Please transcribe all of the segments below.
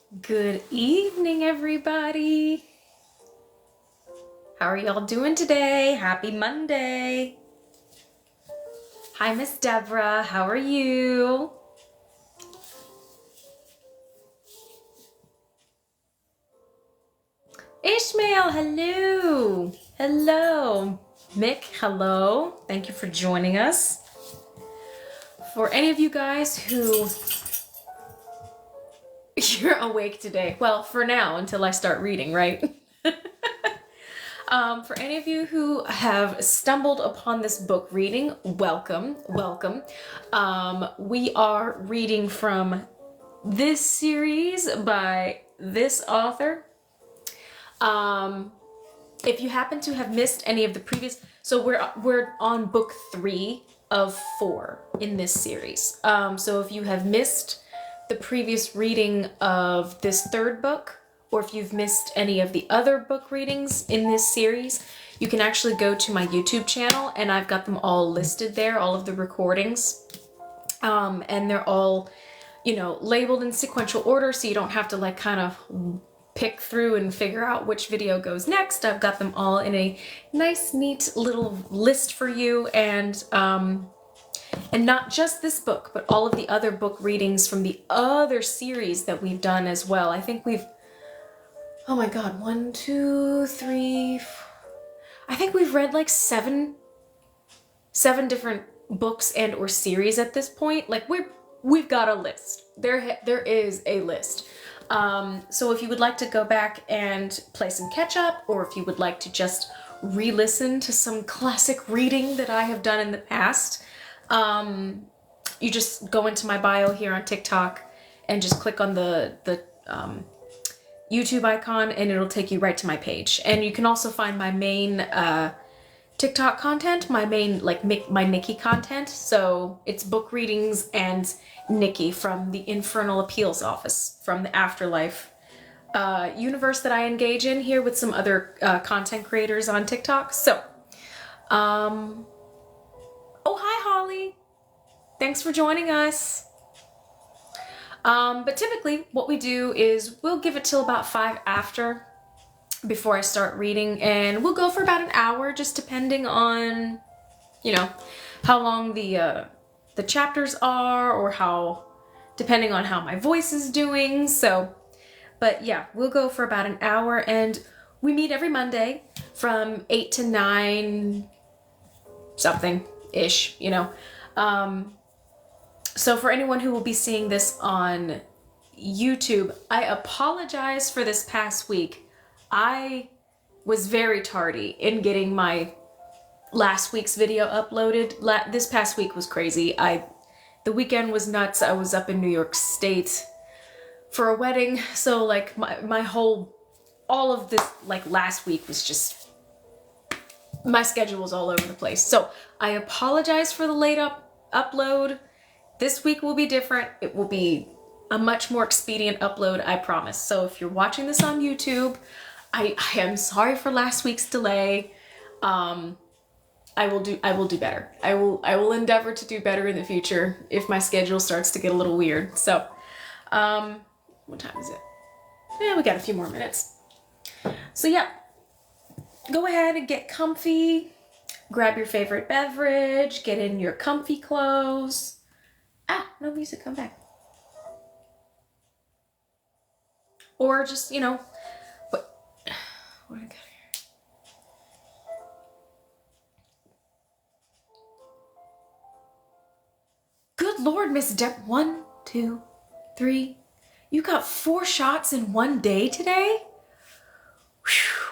Good evening, everybody. How are y'all doing today? Happy Monday. Hi, Miss Deborah. How are you? Ishmael, hello. Hello. Mick, hello. Thank you for joining us. For any of you guys who you're awake today, well, for now until I start reading, right? For any of you who have stumbled upon this book reading, welcome, welcome. We are reading from this series by this author. If you happen to have missed any of the previous, so we're on book 3 of 4 in this series. So if you have missed the previous reading of this third book, or if you've missed any of the other book readings in this series, you can actually go to my YouTube channel and I've got them all listed there, all of the recordings. And they're all, labeled in sequential order, so you don't have to like kind of pick through and figure out which video goes next. I've got them all in a nice, neat little list for you, and not just this book, but all of the other book readings from the other series that we've done as well. I think we've, oh my god, 1, 2, 3, I think we've read like seven different books and or series at this point. Like we've got a list. There is a list. So if you would like to go back and play some catch up, or if you would like to just re-listen to some classic reading that I have done in the past, you just go into my bio here on TikTok and just click on the YouTube icon and it'll take you right to my page. And you can also find my main TikTok content, my main my Nikki content. So it's book readings and Nikki from the Infernal Appeals Office, from the Afterlife universe that I engage in here with some other content creators on TikTok. So, oh hi Holly, thanks for joining us. But typically what we do is we'll give it till about 5 after before I start reading, and we'll go for about an hour, just depending on, how long the chapters are, or depending on how my voice is doing. So, but yeah, we'll go for about an hour, and we meet every Monday from 8 to 9 something-ish, So for anyone who will be seeing this on YouTube, I apologize for this past week. I was very tardy in getting my last week's video uploaded. This past week was crazy. The weekend was nuts. I was up in New York State for a wedding, so like all of this last week was just, my schedule was all over the place. So I apologize for the late upload. This week will be different. It will be a much more expedient upload, I promise. So if you're watching this on YouTube, I am sorry for last week's delay. I will do better. I will endeavor to do better in the future if my schedule starts to get a little weird. So, what time is it? Yeah, we got a few more minutes. So yeah, go ahead and get comfy, grab your favorite beverage, get in your comfy clothes. No music, come back. Or just, what do I got here? Good Lord, Miss Depp. 1, 2, 3. You got 4 shots in one day today? Whew.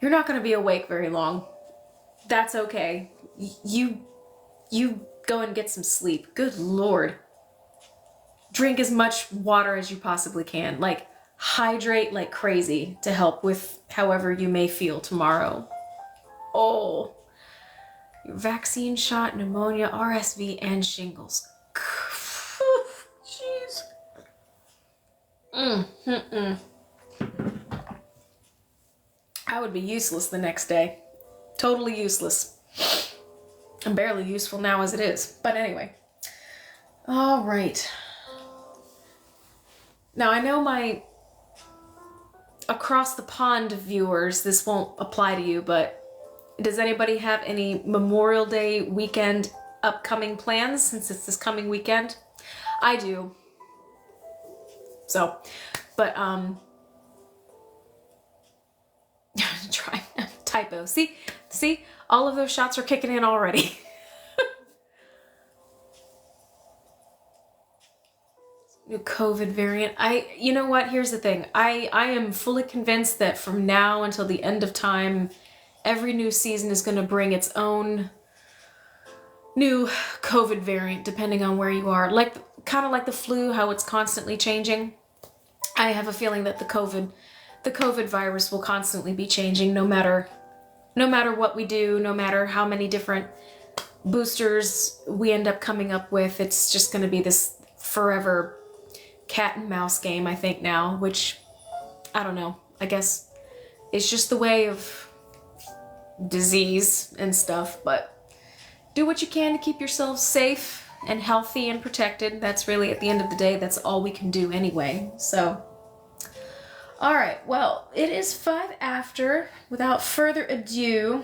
You're not going to be awake very long. That's okay. You go and get some sleep. Good Lord. Drink as much water as you possibly can. Hydrate like crazy to help with however you may feel tomorrow. Oh. Your vaccine shot, pneumonia, RSV, and shingles. Jeez. I would be useless the next day. Totally useless. I'm barely useful now as it is. But anyway. All right. Now, I know my across the pond viewers, this won't apply to you, but does anybody have any Memorial Day weekend upcoming plans since it's this coming weekend? I do. So, but, try typo. See, all of those shots are kicking in already. New COVID variant. You know what? Here's the thing. I am fully convinced that from now until the end of time, every new season is going to bring its own new COVID variant, depending on where you are. Kind of like the flu, how it's constantly changing. I have a feeling that the COVID virus will constantly be changing, no matter what we do, no matter how many different boosters we end up coming up with. It's just going to be this forever cat and mouse game, I think now, which, I don't know, I guess it's just the way of disease and stuff, but do what you can to keep yourself safe and healthy and protected. That's really, at the end of the day, that's all we can do anyway. So, all right, well, it is 5 after. Without further ado,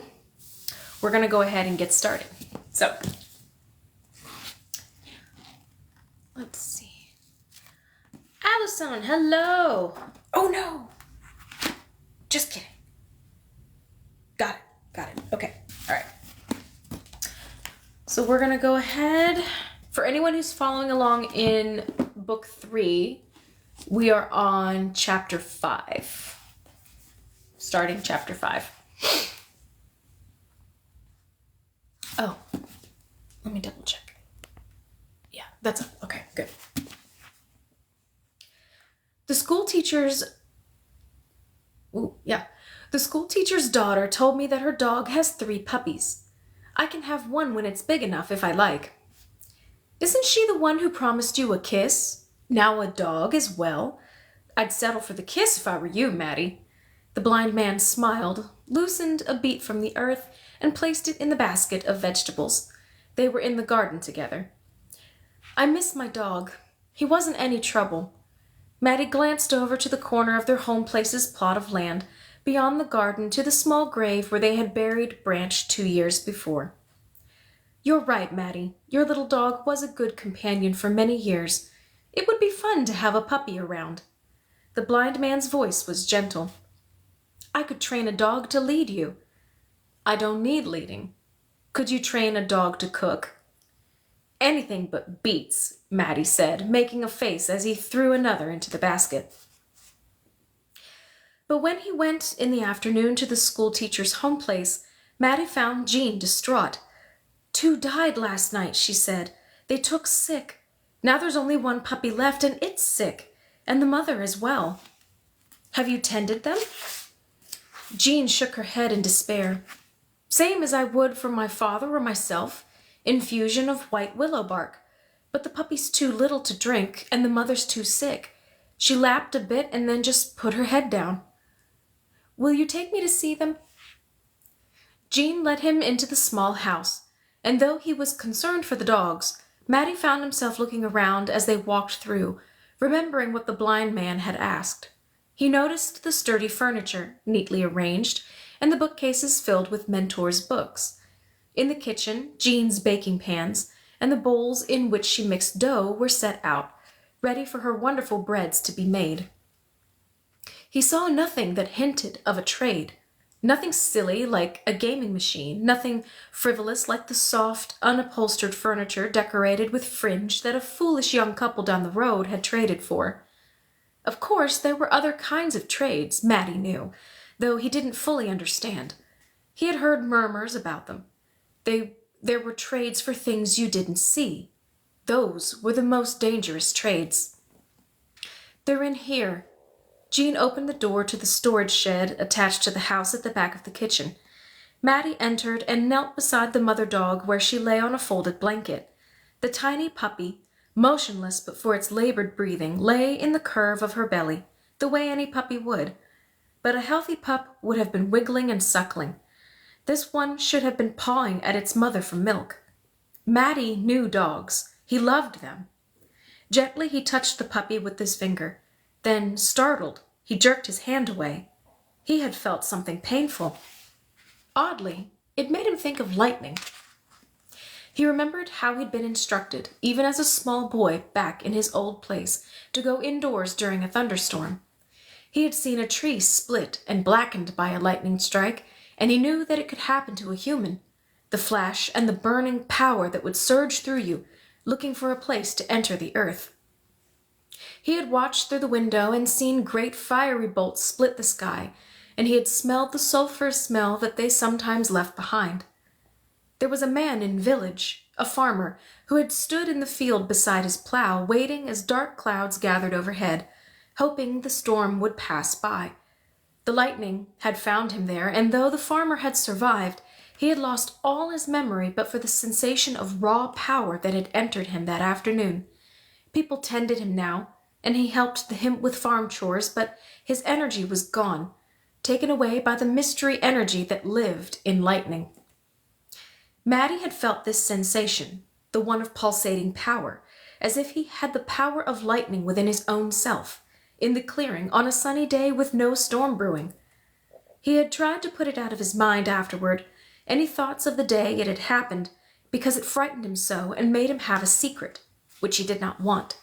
we're gonna go ahead and get started. So, let's see. Allison, hello. Oh no. Just kidding. Got it. Okay. All right. So we're going to go ahead. For anyone who's following along in book 3, we are on chapter 5. Starting chapter 5. Oh, let me double check. Yeah, that's okay, good. The school teacher's daughter told me that her dog has 3 puppies. I can have one when it's big enough if I like. Isn't she the one who promised you a kiss? Now a dog as well? I'd settle for the kiss if I were you, Maddie. The blind man smiled, loosened a beet from the earth, and placed it in the basket of vegetables. They were in the garden together. I miss my dog. He wasn't any trouble. Maddie glanced over to the corner of their home place's plot of land, beyond the garden to the small grave where they had buried Branch 2 years before. You're right, Maddie. Your little dog was a good companion for many years. It would be fun to have a puppy around. The blind man's voice was gentle. I could train a dog to lead you. I don't need leading. Could you train a dog to cook? Anything but beets, Maddie said, making a face as he threw another into the basket. But when he went in the afternoon to the school teacher's home place, Maddie found Jean distraught. 2 died last night, she said. They took sick. Now there's only 1 puppy left, and it's sick, and the mother as well. Have you tended them? Jean shook her head in despair. Same as I would for my father or myself. Infusion of white willow bark. But the puppy's too little to drink, and the mother's too sick. She lapped a bit and then just put her head down. Will you take me to see them? Jean led him into the small house, and though he was concerned for the dogs, Maddie found himself looking around as they walked through, remembering what the blind man had asked. He noticed the sturdy furniture, neatly arranged, and the bookcases filled with Mentor's books. In the kitchen, Jean's baking pans and the bowls in which she mixed dough were set out, ready for her wonderful breads to be made. He saw nothing that hinted of a trade, nothing silly like a gaming machine, nothing frivolous like the soft, unupholstered furniture decorated with fringe that a foolish young couple down the road had traded for. Of course, there were other kinds of trades, Maddie knew, though he didn't fully understand. He had heard murmurs about them. There were trades for things you didn't see. Those were the most dangerous trades. They're in here. Jean opened the door to the storage shed attached to the house at the back of the kitchen. Maddie entered and knelt beside the mother dog where she lay on a folded blanket. The tiny puppy, motionless but for its labored breathing, lay in the curve of her belly, the way any puppy would. But a healthy pup would have been wiggling and suckling. This one should have been pawing at its mother for milk. Maddie knew dogs. He loved them. Gently he touched the puppy with his finger. Then, startled, he jerked his hand away. He had felt something painful. Oddly, it made him think of lightning. He remembered how he'd been instructed, even as a small boy back in his old place, to go indoors during a thunderstorm. He had seen a tree split and blackened by a lightning strike, and he knew that it could happen to a human. The flash and the burning power that would surge through you, looking for a place to enter the earth. He had watched through the window and seen great fiery bolts split the sky, and he had smelled the sulphur smell that they sometimes left behind. There was a man in village, a farmer, who had stood in the field beside his plow, waiting as dark clouds gathered overhead, hoping the storm would pass by. The lightning had found him there, and though the farmer had survived, he had lost all his memory but for the sensation of raw power that had entered him that afternoon. People tended him now, and he helped him with farm chores, but his energy was gone, taken away by the mystery energy that lived in lightning. Maddie had felt this sensation, the one of pulsating power, as if he had the power of lightning within his own self, in the clearing on a sunny day with no storm brewing. He had tried to put it out of his mind afterward, any thoughts of the day it had happened, because it frightened him so and made him have a secret, which he did not want.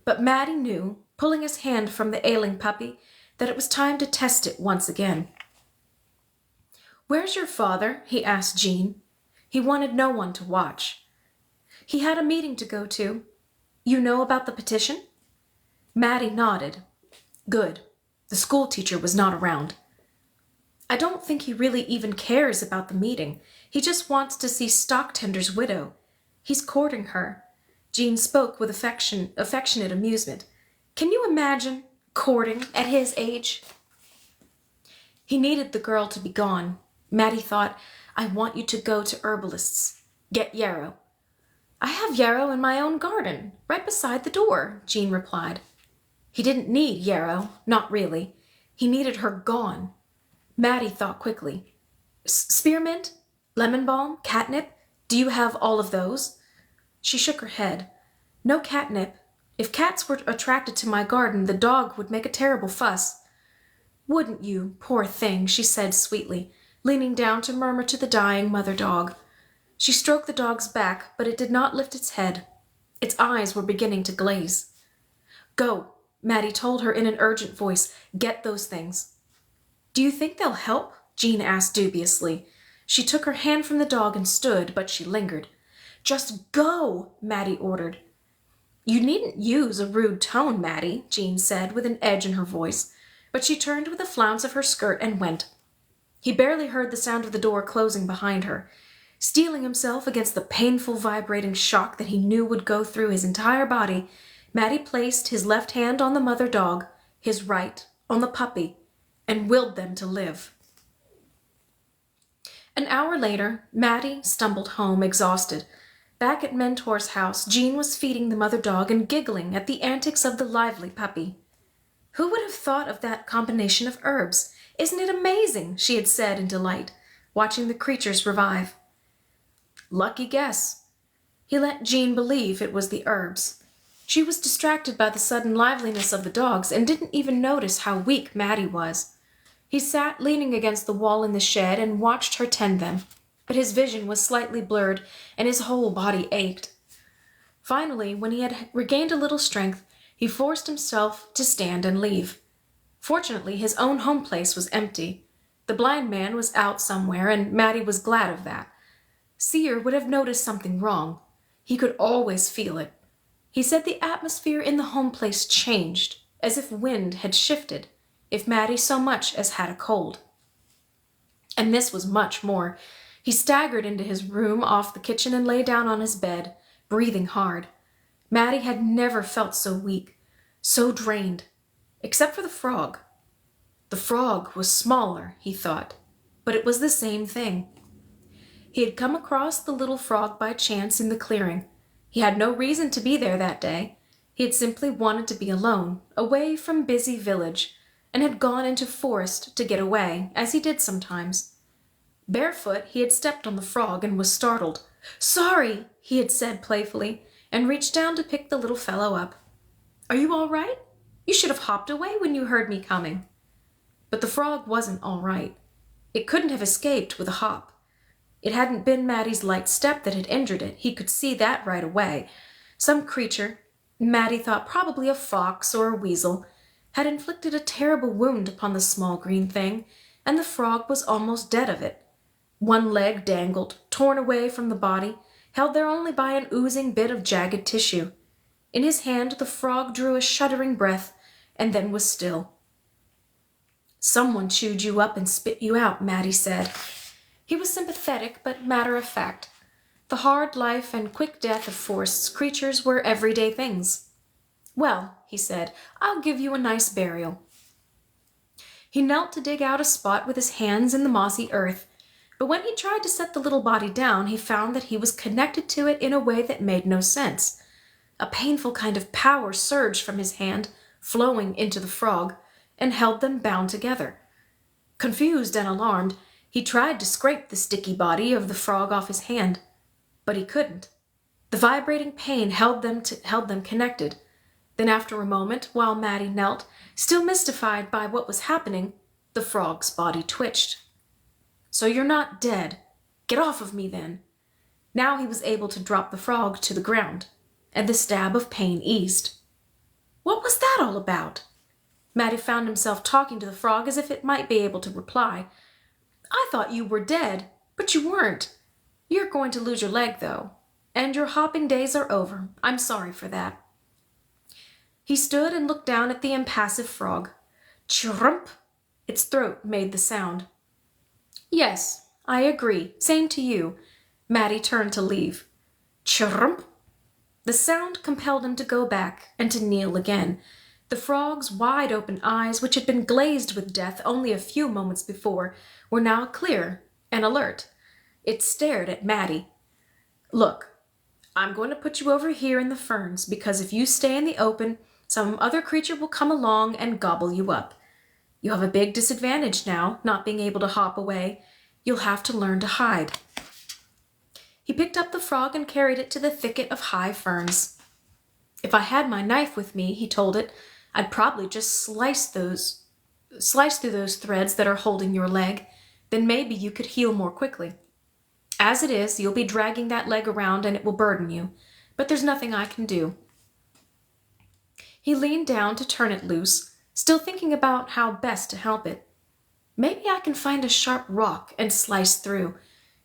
But Maddie knew, pulling his hand from the ailing puppy, that it was time to test it once again. "Where's your father?" he asked Jean. He wanted no one to watch. "He had a meeting to go to. You know about the petition?" Maddie nodded. "Good. The school teacher was not around." "I don't think he really even cares about the meeting. He just wants to see Stocktender's widow. He's courting her." Jean spoke with affectionate amusement. "Can you imagine courting at his age?" He needed the girl to be gone. Maddie thought, "I want you to go to herbalists. Get yarrow." "I have yarrow in my own garden, right beside the door," Jean replied. He didn't need yarrow, not really. He needed her gone. Maddie thought quickly. "Spearmint? Lemon balm? Catnip? Do you have all of those?" She shook her head. "No catnip. If cats were attracted to my garden, the dog would make a terrible fuss." "Wouldn't you, poor thing," she said sweetly, leaning down to murmur to the dying mother dog. She stroked the dog's back, but it did not lift its head. Its eyes were beginning to glaze. "Go," Maddie told her in an urgent voice. "Get those things." "Do you think they'll help?" Jean asked dubiously. She took her hand from the dog and stood, but she lingered. "Just go," Maddie ordered. "You needn't use a rude tone, Maddie," Jean said with an edge in her voice, but she turned with a flounce of her skirt and went. He barely heard the sound of the door closing behind her. Steeling himself against the painful vibrating shock that he knew would go through his entire body, Maddie placed his left hand on the mother dog, his right on the puppy, and willed them to live. An hour later, Maddie stumbled home, exhausted. Back at Mentor's house, Jean was feeding the mother dog and giggling at the antics of the lively puppy. "Who would have thought of that combination of herbs? Isn't it amazing?" she had said in delight, watching the creatures revive. Lucky guess. He let Jean believe it was the herbs. She was distracted by the sudden liveliness of the dogs and didn't even notice how weak Maddie was. He sat leaning against the wall in the shed and watched her tend them, but his vision was slightly blurred and his whole body ached. Finally, when he had regained a little strength, he forced himself to stand and leave. Fortunately, his own home place was empty. The blind man was out somewhere, and Maddie was glad of that. Seer would have noticed something wrong. He could always feel it. He said the atmosphere in the home place changed, as if wind had shifted, if Maddie so much as had a cold. And this was much more. He staggered into his room off the kitchen and lay down on his bed, breathing hard. Maddie had never felt so weak, so drained, except for the frog. The frog was smaller, he thought, but it was the same thing. He had come across the little frog by chance in the clearing. He had no reason to be there that day. He had simply wanted to be alone, away from busy village, and had gone into forest to get away, as he did sometimes. Barefoot, he had stepped on the frog and was startled. "Sorry," he had said playfully, and reached down to pick the little fellow up. "Are you all right?" You should have hopped away when you heard me coming." But the frog wasn't all right. It couldn't have escaped with a hop. It hadn't been Maddie's light step that had injured it. He could see that right away. Some creature, Maddie thought probably a fox or a weasel, had inflicted a terrible wound upon the small green thing, and the frog was almost dead of it. One leg dangled, torn away from the body, held there only by an oozing bit of jagged tissue. In his hand the frog drew a shuddering breath, and then was still. "Someone chewed you up and spit you out," Maddie said. He was sympathetic but matter-of-fact. The hard life and quick death of forest creatures were everyday things. "Well," he said, "I'll give you a nice burial." He knelt to dig out a spot with his hands in the mossy earth, but when he tried to set the little body down, he found that he was connected to it in a way that made no sense. A painful kind of power surged from his hand, flowing into the frog, and held them bound together. Confused and alarmed, he tried to scrape the sticky body of the frog off his hand, but he couldn't. The vibrating pain held them connected. Then after a moment, while Maddie knelt, still mystified by what was happening, the frog's body twitched. "So you're not dead. Get off of me, then." Now he was able to drop the frog to the ground, and the stab of pain eased. What was that all about? Maddie found himself talking to the frog as if it might be able to reply. "I thought you were dead, but you weren't. You're going to lose your leg, though, and your hopping days are over. I'm sorry for that." He stood and looked down at the impassive frog. Chirrump! Its throat made the sound. "Yes, I agree. Same to you." Maddie turned to leave. Chirrump! The sound compelled him to go back and to kneel again. The frog's wide-open eyes, which had been glazed with death only a few moments before, were now clear and alert. It stared at Maddie. "Look, I'm going to put you over here in the ferns, because if you stay in the open, some other creature will come along and gobble you up. You have a big disadvantage now, not being able to hop away. You'll have to learn to hide." He picked up the frog and carried it to the thicket of high ferns. "If I had my knife with me," he told it, "I'd probably just slice through those threads that are holding your leg. Then maybe you could heal more quickly. As it is, you'll be dragging that leg around and it will burden you, but there's nothing I can do." He leaned down to turn it loose, still thinking about how best to help it. "Maybe I can find a sharp rock and slice through.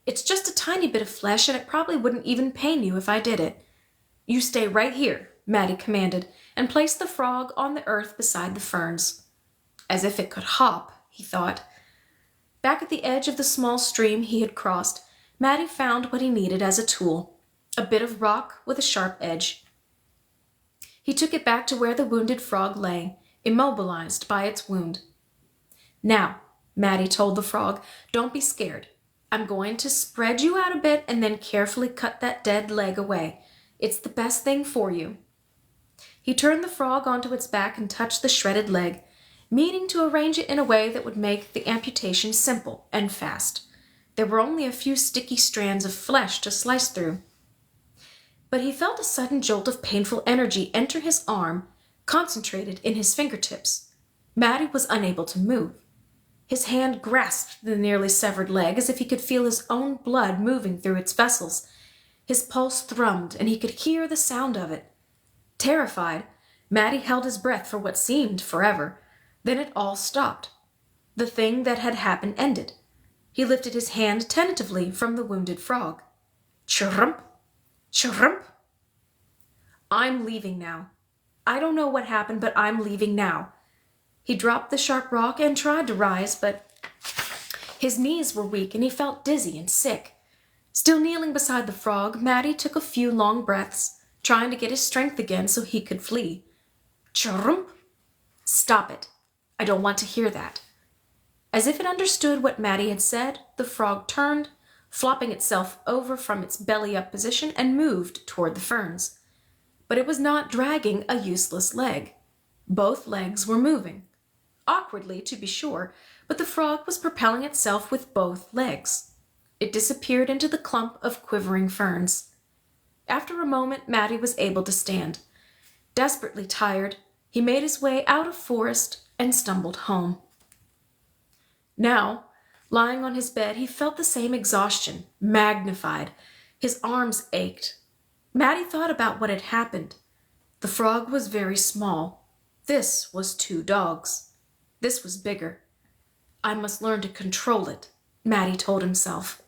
It's just a tiny bit of flesh, and it probably wouldn't even pain you if I did it." "You stay right here," Maddie commanded, and placed the frog on the earth beside the ferns. As if it could hop, he thought. Back at the edge of the small stream he had crossed, Maddie found what he needed as a tool, a bit of rock with a sharp edge. He took it back to where the wounded frog lay, immobilized by its wound. "Now," Maddie told the frog, "don't be scared. I'm going to spread you out a bit and then carefully cut that dead leg away. It's the best thing for you." He turned the frog onto its back and touched the shredded leg, meaning to arrange it in a way that would make the amputation simple and fast. There were only a few sticky strands of flesh to slice through. But he felt a sudden jolt of painful energy enter his arm, concentrated in his fingertips. Maddie was unable to move. His hand grasped the nearly severed leg as if he could feel his own blood moving through its vessels. His pulse thrummed, and he could hear the sound of it. Terrified, Maddie held his breath for what seemed forever. Then it all stopped. The thing that had happened ended. He lifted his hand tentatively from the wounded frog. Chirrump! Chirrump! "I'm leaving now. I don't know what happened, but I'm leaving now." He dropped the sharp rock and tried to rise, but his knees were weak and he felt dizzy and sick. Still kneeling beside the frog, Maddie took a few long breaths, trying to get his strength again so he could flee. Chirrump! "Stop it. I don't want to hear that." As if it understood what Maddie had said, the frog turned, flopping itself over from its belly-up position, and moved toward the ferns. But it was not dragging a useless leg. Both legs were moving. Awkwardly, to be sure, but the frog was propelling itself with both legs. It disappeared into the clump of quivering ferns. After a moment, Maddie was able to stand. Desperately tired, He made his way out of forest and stumbled home. Now, lying on his bed, he felt the same exhaustion, magnified. His arms ached. Maddie thought about what had happened. The frog was very small. This was 2 dogs. This was bigger. I must learn to control it, Maddie told himself.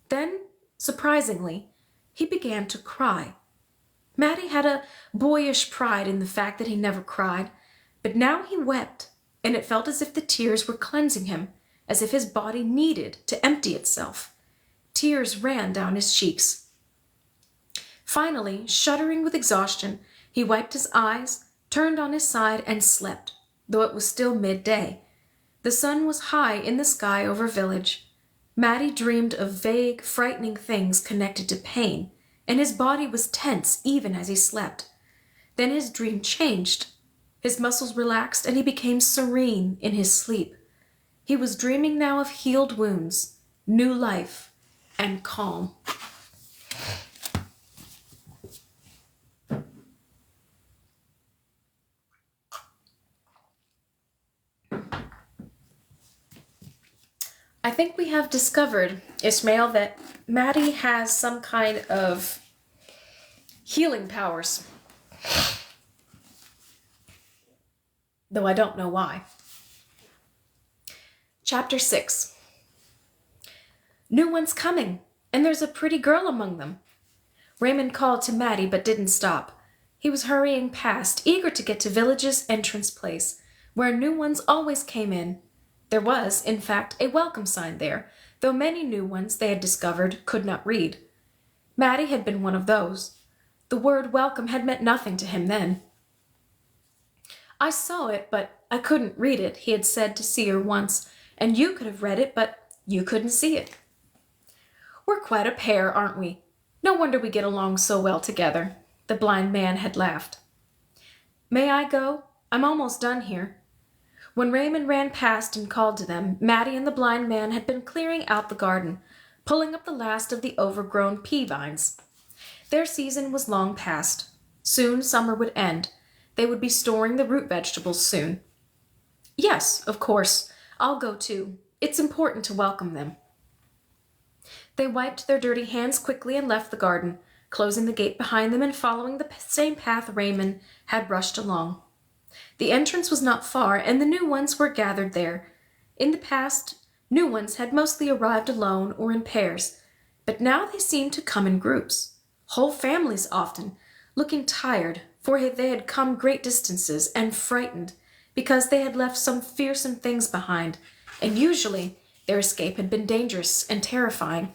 Then, surprisingly, he began to cry. Maddie had a boyish pride in the fact that he never cried, but now he wept, and it felt as if the tears were cleansing him, as if his body needed to empty itself. Tears ran down his cheeks. Finally, shuddering with exhaustion, he wiped his eyes, turned on his side, and slept, though it was still midday. The sun was high in the sky over village. Maddie dreamed of vague, frightening things connected to pain, and his body was tense even as he slept. Then his dream changed. His muscles relaxed, and he became serene in his sleep. He was dreaming now of healed wounds, new life, and calm. I think we have discovered, Ishmael, that Maddie has some kind of healing powers. Though I don't know why. Chapter 6. New one's coming, and there's a pretty girl among them. Raymond called to Maddie but didn't stop. He was hurrying past, eager to get to village's entrance place, where new ones always came in. There was, in fact, a welcome sign there, though many new ones they had discovered could not read. Maddie had been one of those. The word welcome had meant nothing to him then. I saw it, but I couldn't read it, he had said to Seer once, and you could have read it, but you couldn't see it. We're quite a pair, aren't we? No wonder we get along so well together, the blind man had laughed. May I go? I'm almost done here. When Raymond ran past and called to them, Maddie and the blind man had been clearing out the garden, pulling up the last of the overgrown pea vines. Their season was long past. Soon summer would end. They would be storing the root vegetables soon. Yes, of course. I'll go too. It's important to welcome them. They wiped their dirty hands quickly and left the garden, closing the gate behind them and following the same path Raymond had rushed along. The entrance was not far, and the new ones were gathered there. In the past, new ones had mostly arrived alone or in pairs, but now they seemed to come in groups, whole families often, looking tired, for they had come great distances, and frightened, because they had left some fearsome things behind, and usually their escape had been dangerous and terrifying.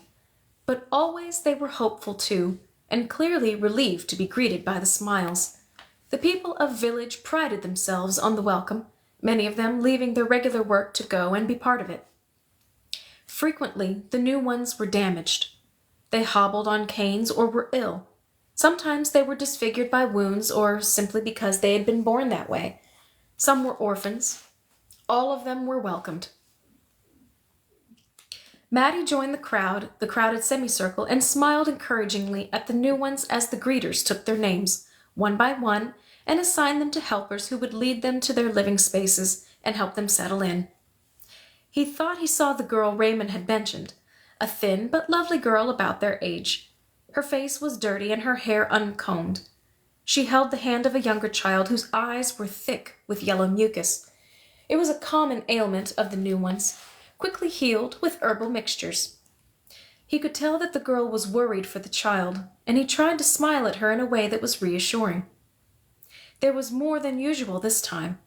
But always they were hopeful too, and clearly relieved to be greeted by the smiles. The people of village prided themselves on the welcome, many of them leaving their regular work to go and be part of it. Frequently, the new ones were damaged. They hobbled on canes or were ill. Sometimes they were disfigured by wounds or simply because they had been born that way. Some were orphans. All of them were welcomed. Maddie joined the crowded semicircle, and smiled encouragingly at the new ones as the greeters took their names, one by one, and assigned them to helpers who would lead them to their living spaces and help them settle in. He thought he saw the girl Raymond had mentioned, a thin but lovely girl about their age. Her face was dirty and her hair uncombed. She held the hand of a younger child whose eyes were thick with yellow mucus. It was a common ailment of the new ones, quickly healed with herbal mixtures. He could tell that the girl was worried for the child, and he tried to smile at her in a way that was reassuring. There was more than usual this time.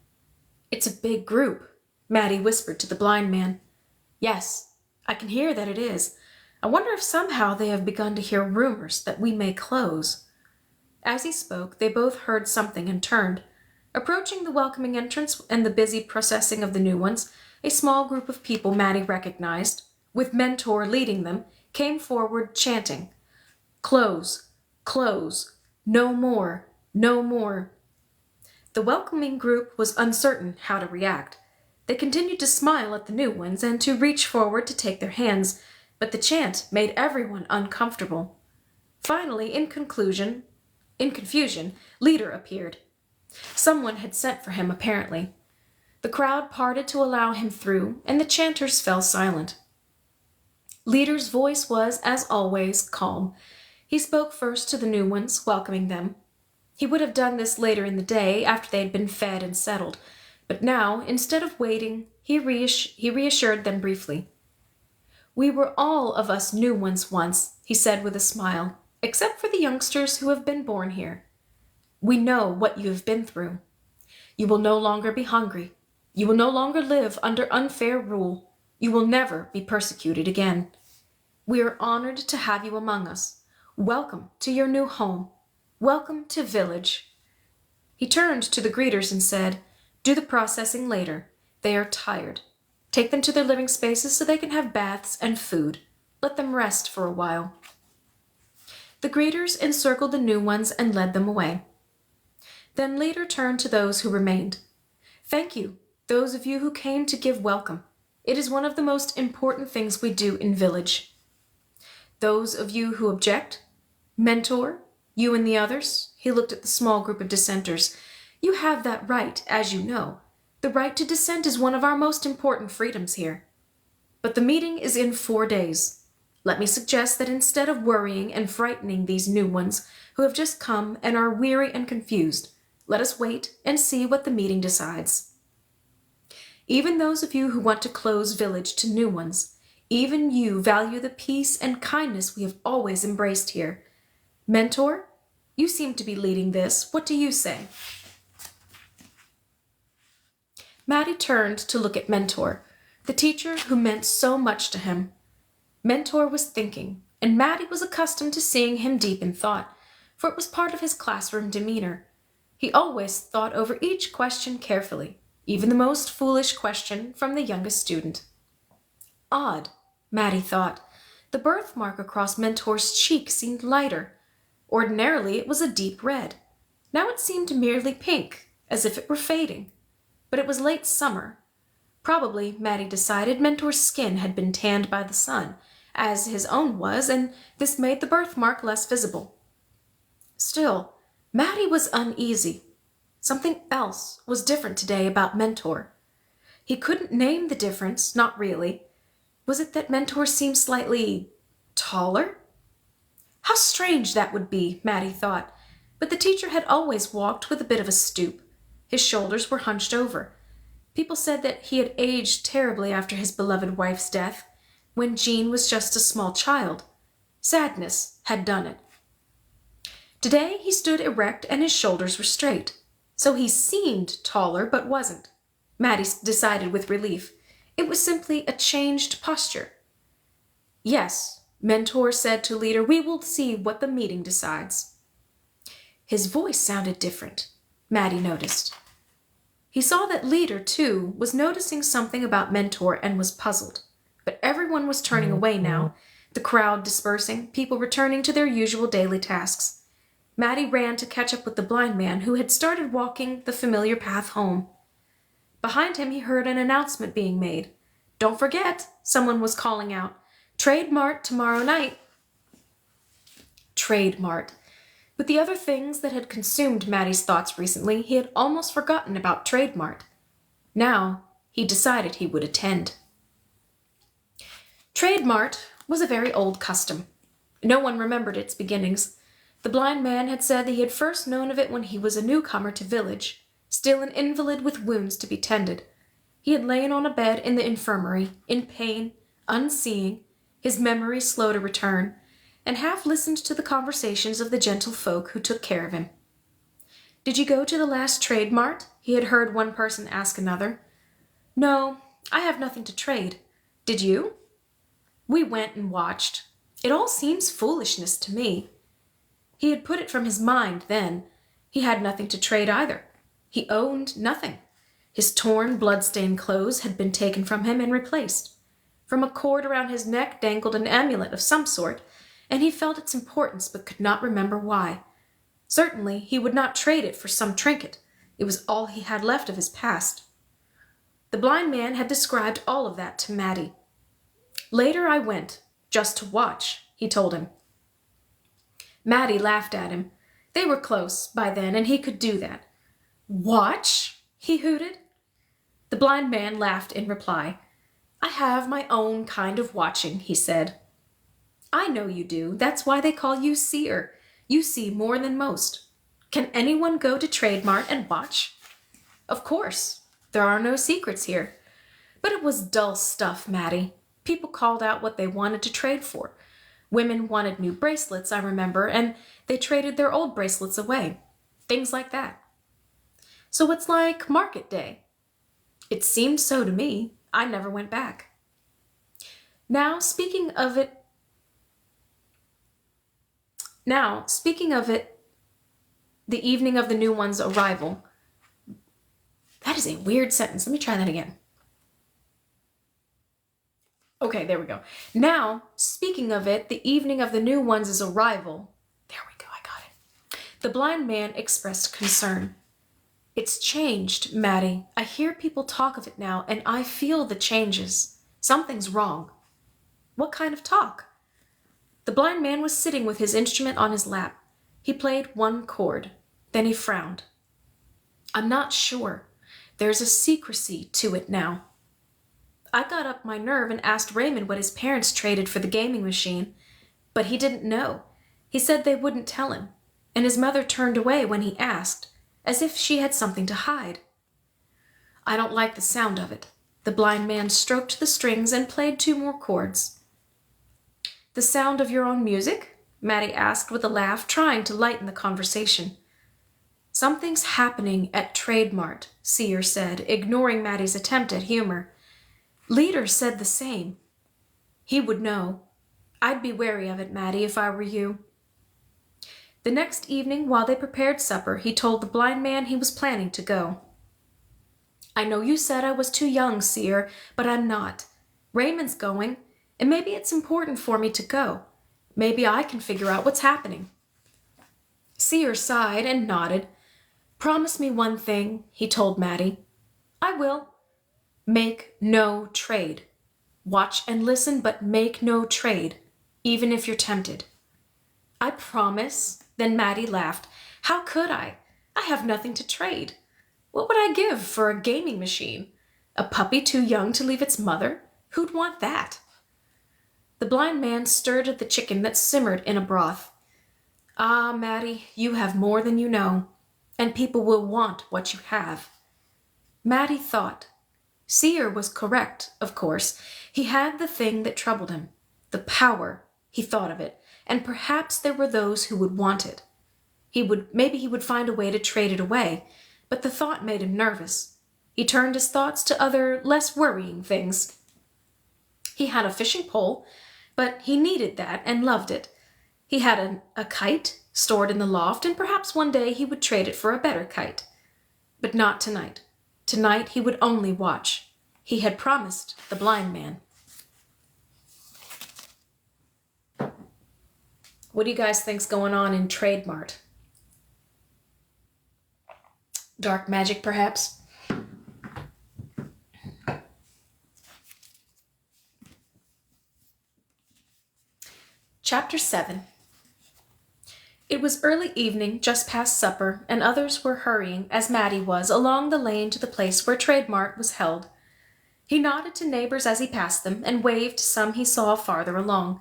It's a big group, Maddie whispered to the blind man. Yes, I can hear that it is. I wonder if somehow they have begun to hear rumors that we may close. As he spoke, they both heard something and turned. Approaching the welcoming entrance and the busy processing of the new ones, a small group of people Maddie recognized, with Mentor leading them, came forward chanting, "Close, close, no more, no more." The welcoming group was uncertain how to react. They continued to smile at the new ones and to reach forward to take their hands, but the chant made everyone uncomfortable. Finally, in confusion, Leader appeared. Someone had sent for him, apparently. The crowd parted to allow him through, and the chanters fell silent. Leader's voice was, as always, calm. He spoke first to the new ones, welcoming them. He would have done this later in the day, after they had been fed and settled, but now, instead of waiting, he reassured them briefly. "We were all of us new ones once," he said with a smile, "except for the youngsters who have been born here. We know what you have been through. You will no longer be hungry. You will no longer live under unfair rule. You will never be persecuted again. We are honored to have you among us. Welcome to your new home. Welcome to Village." He turned to the greeters and said, "Do the processing later. They are tired. Take them to their living spaces so they can have baths and food. Let them rest for a while." The greeters encircled the new ones and led them away. Then Leader turned to those who remained. "Thank you, those of you who came to give welcome. It is one of the most important things we do in Village. Those of you who object, Mentor, you and the others," he looked at the small group of dissenters, "you have that right, as you know. The right to dissent is one of our most important freedoms here. But the meeting is in 4 days. Let me suggest that instead of worrying and frightening these new ones who have just come and are weary and confused, let us wait and see what the meeting decides. Even those of you who want to close Village to new ones, even you value the peace and kindness we have always embraced here. Mentor, you seem to be leading this. What do you say?" Maddie turned to look at Mentor, the teacher who meant so much to him. Mentor was thinking, and Maddie was accustomed to seeing him deep in thought, for it was part of his classroom demeanor. He always thought over each question carefully, even the most foolish question from the youngest student. Odd, Maddie thought. The birthmark across Mentor's cheek seemed lighter. Ordinarily it was a deep red. Now it seemed merely pink, as if it were fading. But it was late summer. Probably, Maddie decided, Mentor's skin had been tanned by the sun, as his own was, and this made the birthmark less visible. Still, Maddie was uneasy. Something else was different today about Mentor. He couldn't name the difference, not really. Was it that Mentor seemed slightly taller? How strange that would be, Maddie thought, but the teacher had always walked with a bit of a stoop. His shoulders were hunched over. People said that he had aged terribly after his beloved wife's death, when Jean was just a small child. Sadness had done it. Today he stood erect and his shoulders were straight. So he seemed taller, but wasn't. Maddie decided with relief. It was simply a changed posture. Yes, Mentor said to Leader, we will see what the meeting decides. His voice sounded different, Maddie noticed. He saw that Leader, too, was noticing something about Mentor and was puzzled. But everyone was turning away now, the crowd dispersing, people returning to their usual daily tasks. Maddie ran to catch up with the blind man who had started walking the familiar path home. Behind him he heard an announcement being made. Don't forget, someone was calling out. Trade Mart tomorrow night. Trade Mart. With the other things that had consumed Maddie's thoughts recently, he had almost forgotten about Trade Mart. Now, he decided he would attend. Trade Mart was a very old custom. No one remembered its beginnings. The blind man had said that he had first known of it when he was a newcomer to Village, still an invalid with wounds to be tended. He had lain on a bed in the infirmary, in pain, unseeing, his memory slow to return, and half listened to the conversations of the gentle folk who took care of him. Did you go to the last Trade Mart? He had heard one person ask another. No, I have nothing to trade. Did you? We went and watched. It all seems foolishness to me. He had put it from his mind then. He had nothing to trade either. He owned nothing. His torn, blood-stained clothes had been taken from him and replaced. From a cord around his neck dangled an amulet of some sort, and he felt its importance but could not remember why. Certainly he would not trade it for some trinket. It was all he had left of his past. The blind man had described all of that to Maddie. Later I went, just to watch, he told him. Maddie laughed at him. They were close by then, and he could do that. Watch? He hooted. The blind man laughed in reply. I have my own kind of watching, he said. I know you do. That's why they call you seer. You see more than most. Can anyone go to Trade Mart and watch? Of course. There are no secrets here. But it was dull stuff, Maddie. People called out what they wanted to trade for. Women wanted new bracelets, I remember, and they traded their old bracelets away. Things like that. So it's like market day. It seemed so to me. I never went back. Now, speaking of it, the evening of the new one's arrival. That is a weird sentence. Let me try that again. Okay, there we go. Now, speaking of it, the evening of the new one's arrival. There we go, I got it. The blind man expressed concern. It's changed, Maddie. I hear people talk of it now, and I feel the changes. Something's wrong. What kind of talk? The blind man was sitting with his instrument on his lap. He played one chord. Then he frowned. I'm not sure. There's a secrecy to it now. I got up my nerve and asked Raymond what his parents traded for the gaming machine, but he didn't know. He said they wouldn't tell him, and his mother turned away when he asked, as if she had something to hide. I don't like the sound of it. The blind man stroked the strings and played 2 more chords. The sound of your own music? Maddie asked with a laugh, trying to lighten the conversation. Something's happening at Trade Mart, Seer said, ignoring Maddie's attempt at humor. Leader said the same. He would know. I'd be wary of it, Maddie, if I were you. The next evening, while they prepared supper, he told the blind man he was planning to go. I know you said I was too young, Seer, but I'm not. Raymond's going, and maybe it's important for me to go. Maybe I can figure out what's happening. Seer sighed and nodded. Promise me one thing, he told Maddie. I will. Make no trade. Watch and listen, but make no trade, even if you're tempted. I promise. Then Maddie laughed. How could I? I have nothing to trade. What would I give for a gaming machine? A puppy too young to leave its mother? Who'd want that? The blind man stirred at the chicken that simmered in a broth. Ah, Maddie, you have more than you know, and people will want what you have. Maddie thought. Seer was correct, of course. He had the thing that troubled him. The power, he thought of it, and perhaps there were those who would want it. Maybe he would find a way to trade it away, but the thought made him nervous. He turned his thoughts to other, less worrying things. He had a fishing pole, but he needed that and loved it. He had a kite stored in the loft, and perhaps one day he would trade it for a better kite. But not tonight. Tonight he would only watch. He had promised the blind man. What do you guys think's going on in Trade Mart? Dark magic, perhaps? Chapter 7. It was early evening, just past supper, and others were hurrying, as Maddie was, along the lane to the place where Trade Mart was held. He nodded to neighbors as he passed them, and waved to some he saw farther along.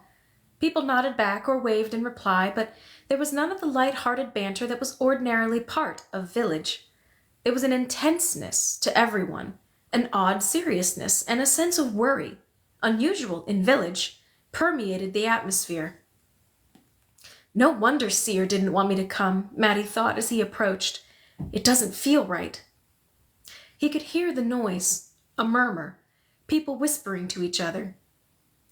People nodded back or waved in reply, but there was none of the light-hearted banter that was ordinarily part of village. There was an intenseness to everyone, an odd seriousness, and a sense of worry, unusual in village, permeated the atmosphere. No wonder Seer didn't want me to come, Maddie thought as he approached. It doesn't feel right. He could hear the noise, a murmur, people whispering to each other.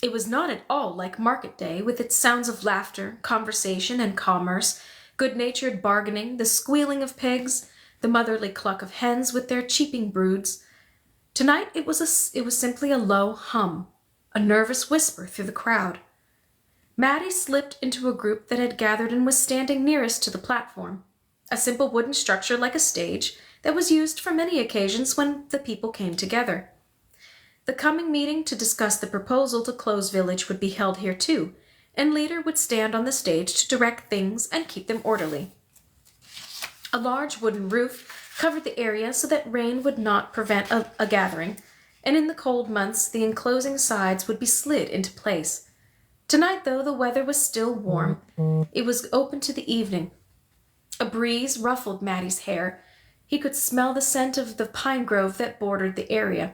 It was not at all like market day, with its sounds of laughter, conversation, and commerce, good-natured bargaining, the squealing of pigs, the motherly cluck of hens with their cheeping broods. Tonight it was simply a low hum, a nervous whisper through the crowd. Maddie slipped into a group that had gathered and was standing nearest to the platform, a simple wooden structure like a stage that was used for many occasions when the people came together. The coming meeting to discuss the proposal to close village would be held here too, and Leader would stand on the stage to direct things and keep them orderly. A large wooden roof covered the area so that rain would not prevent a gathering, and in the cold months the enclosing sides would be slid into place. Tonight, though, the weather was still warm. It was open to the evening. A breeze ruffled Maddie's hair. He could smell the scent of the pine grove that bordered the area.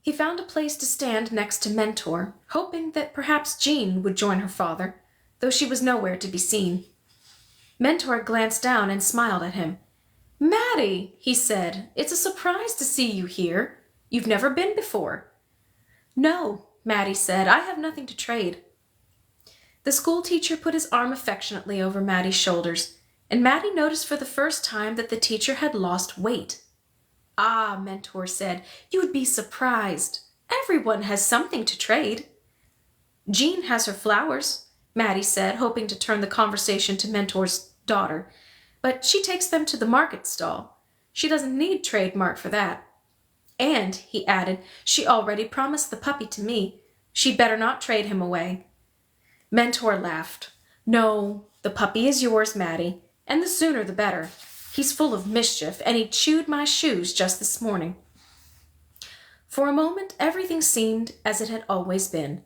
He found a place to stand next to Mentor, hoping that perhaps Jean would join her father, though she was nowhere to be seen. Mentor glanced down and smiled at him. "Maddie," he said, "it's a surprise to see you here. You've never been before." "No," Maddie said, "I have nothing to trade." The school teacher put his arm affectionately over Maddie's shoulders, and Maddie noticed for the first time that the teacher had lost weight. "Ah," Mentor said, "you would be surprised. Everyone has something to trade." "Jean has her flowers," Maddie said, hoping to turn the conversation to Mentor's daughter, "but she takes them to the market stall. She doesn't need trademark for that. And," he added, "she already promised the puppy to me. She'd better not trade him away." Mentor laughed. "No, the puppy is yours, Maddie, and the sooner the better. He's full of mischief, and he chewed my shoes just this morning." For a moment, everything seemed as it had always been.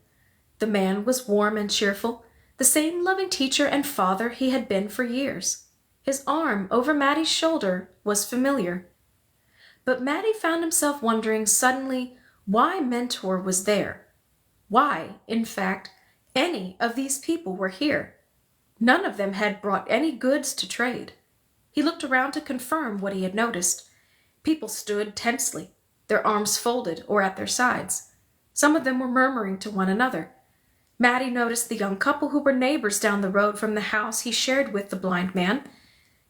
The man was warm and cheerful, the same loving teacher and father he had been for years. His arm over Maddie's shoulder was familiar. But Maddie found himself wondering suddenly why Mentor was there. Why, in fact, any of these people were here. None of them had brought any goods to trade. He looked around to confirm what he had noticed. People stood tensely, their arms folded or at their sides. Some of them were murmuring to one another. Maddie noticed the young couple who were neighbors down the road from the house he shared with the blind man.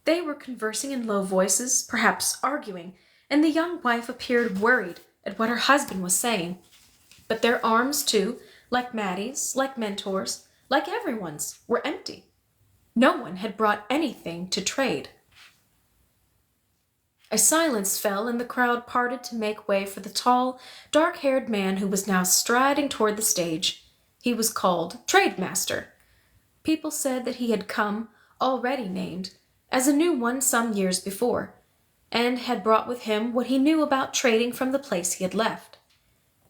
They were conversing in low voices, perhaps arguing, and the young wife appeared worried at what her husband was saying. But their arms, too, like Maddie's, like Mentor's, like everyone's, were empty. No one had brought anything to trade. A silence fell, and the crowd parted to make way for the tall, dark-haired man who was now striding toward the stage. He was called Trademaster. People said that he had come, already named, as a new one some years before, and had brought with him what he knew about trading from the place he had left.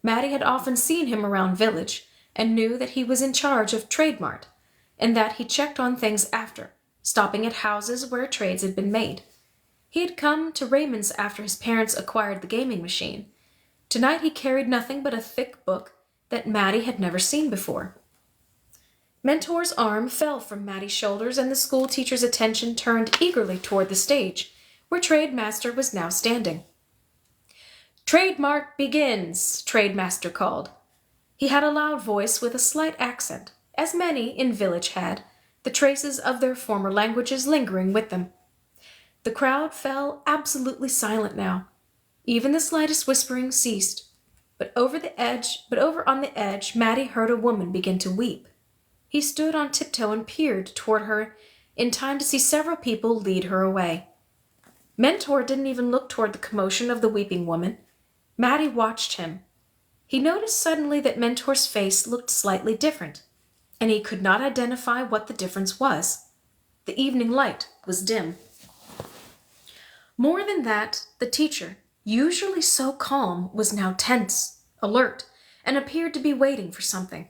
Maddie had often seen him around village, and knew that he was in charge of Trade Mart, and that he checked on things after, stopping at houses where trades had been made. He had come to Raymond's after his parents acquired the gaming machine. Tonight he carried nothing but a thick book that Maddie had never seen before. Mentor's arm fell from Maddie's shoulders, and the school teacher's attention turned eagerly toward the stage, where Trademaster was now standing. "Trade Mart begins," Trademaster called. He had a loud voice with a slight accent, as many in village had, the traces of their former languages lingering with them. The crowd fell absolutely silent now. Even the slightest whispering ceased. But over on the edge, Maddie heard a woman begin to weep. He stood on tiptoe and peered toward her in time to see several people lead her away. Mentor didn't even look toward the commotion of the weeping woman. Maddie watched him. He noticed suddenly that Mentor's face looked slightly different, and he could not identify what the difference was. The evening light was dim. More than that, the teacher, usually so calm, was now tense, alert, and appeared to be waiting for something.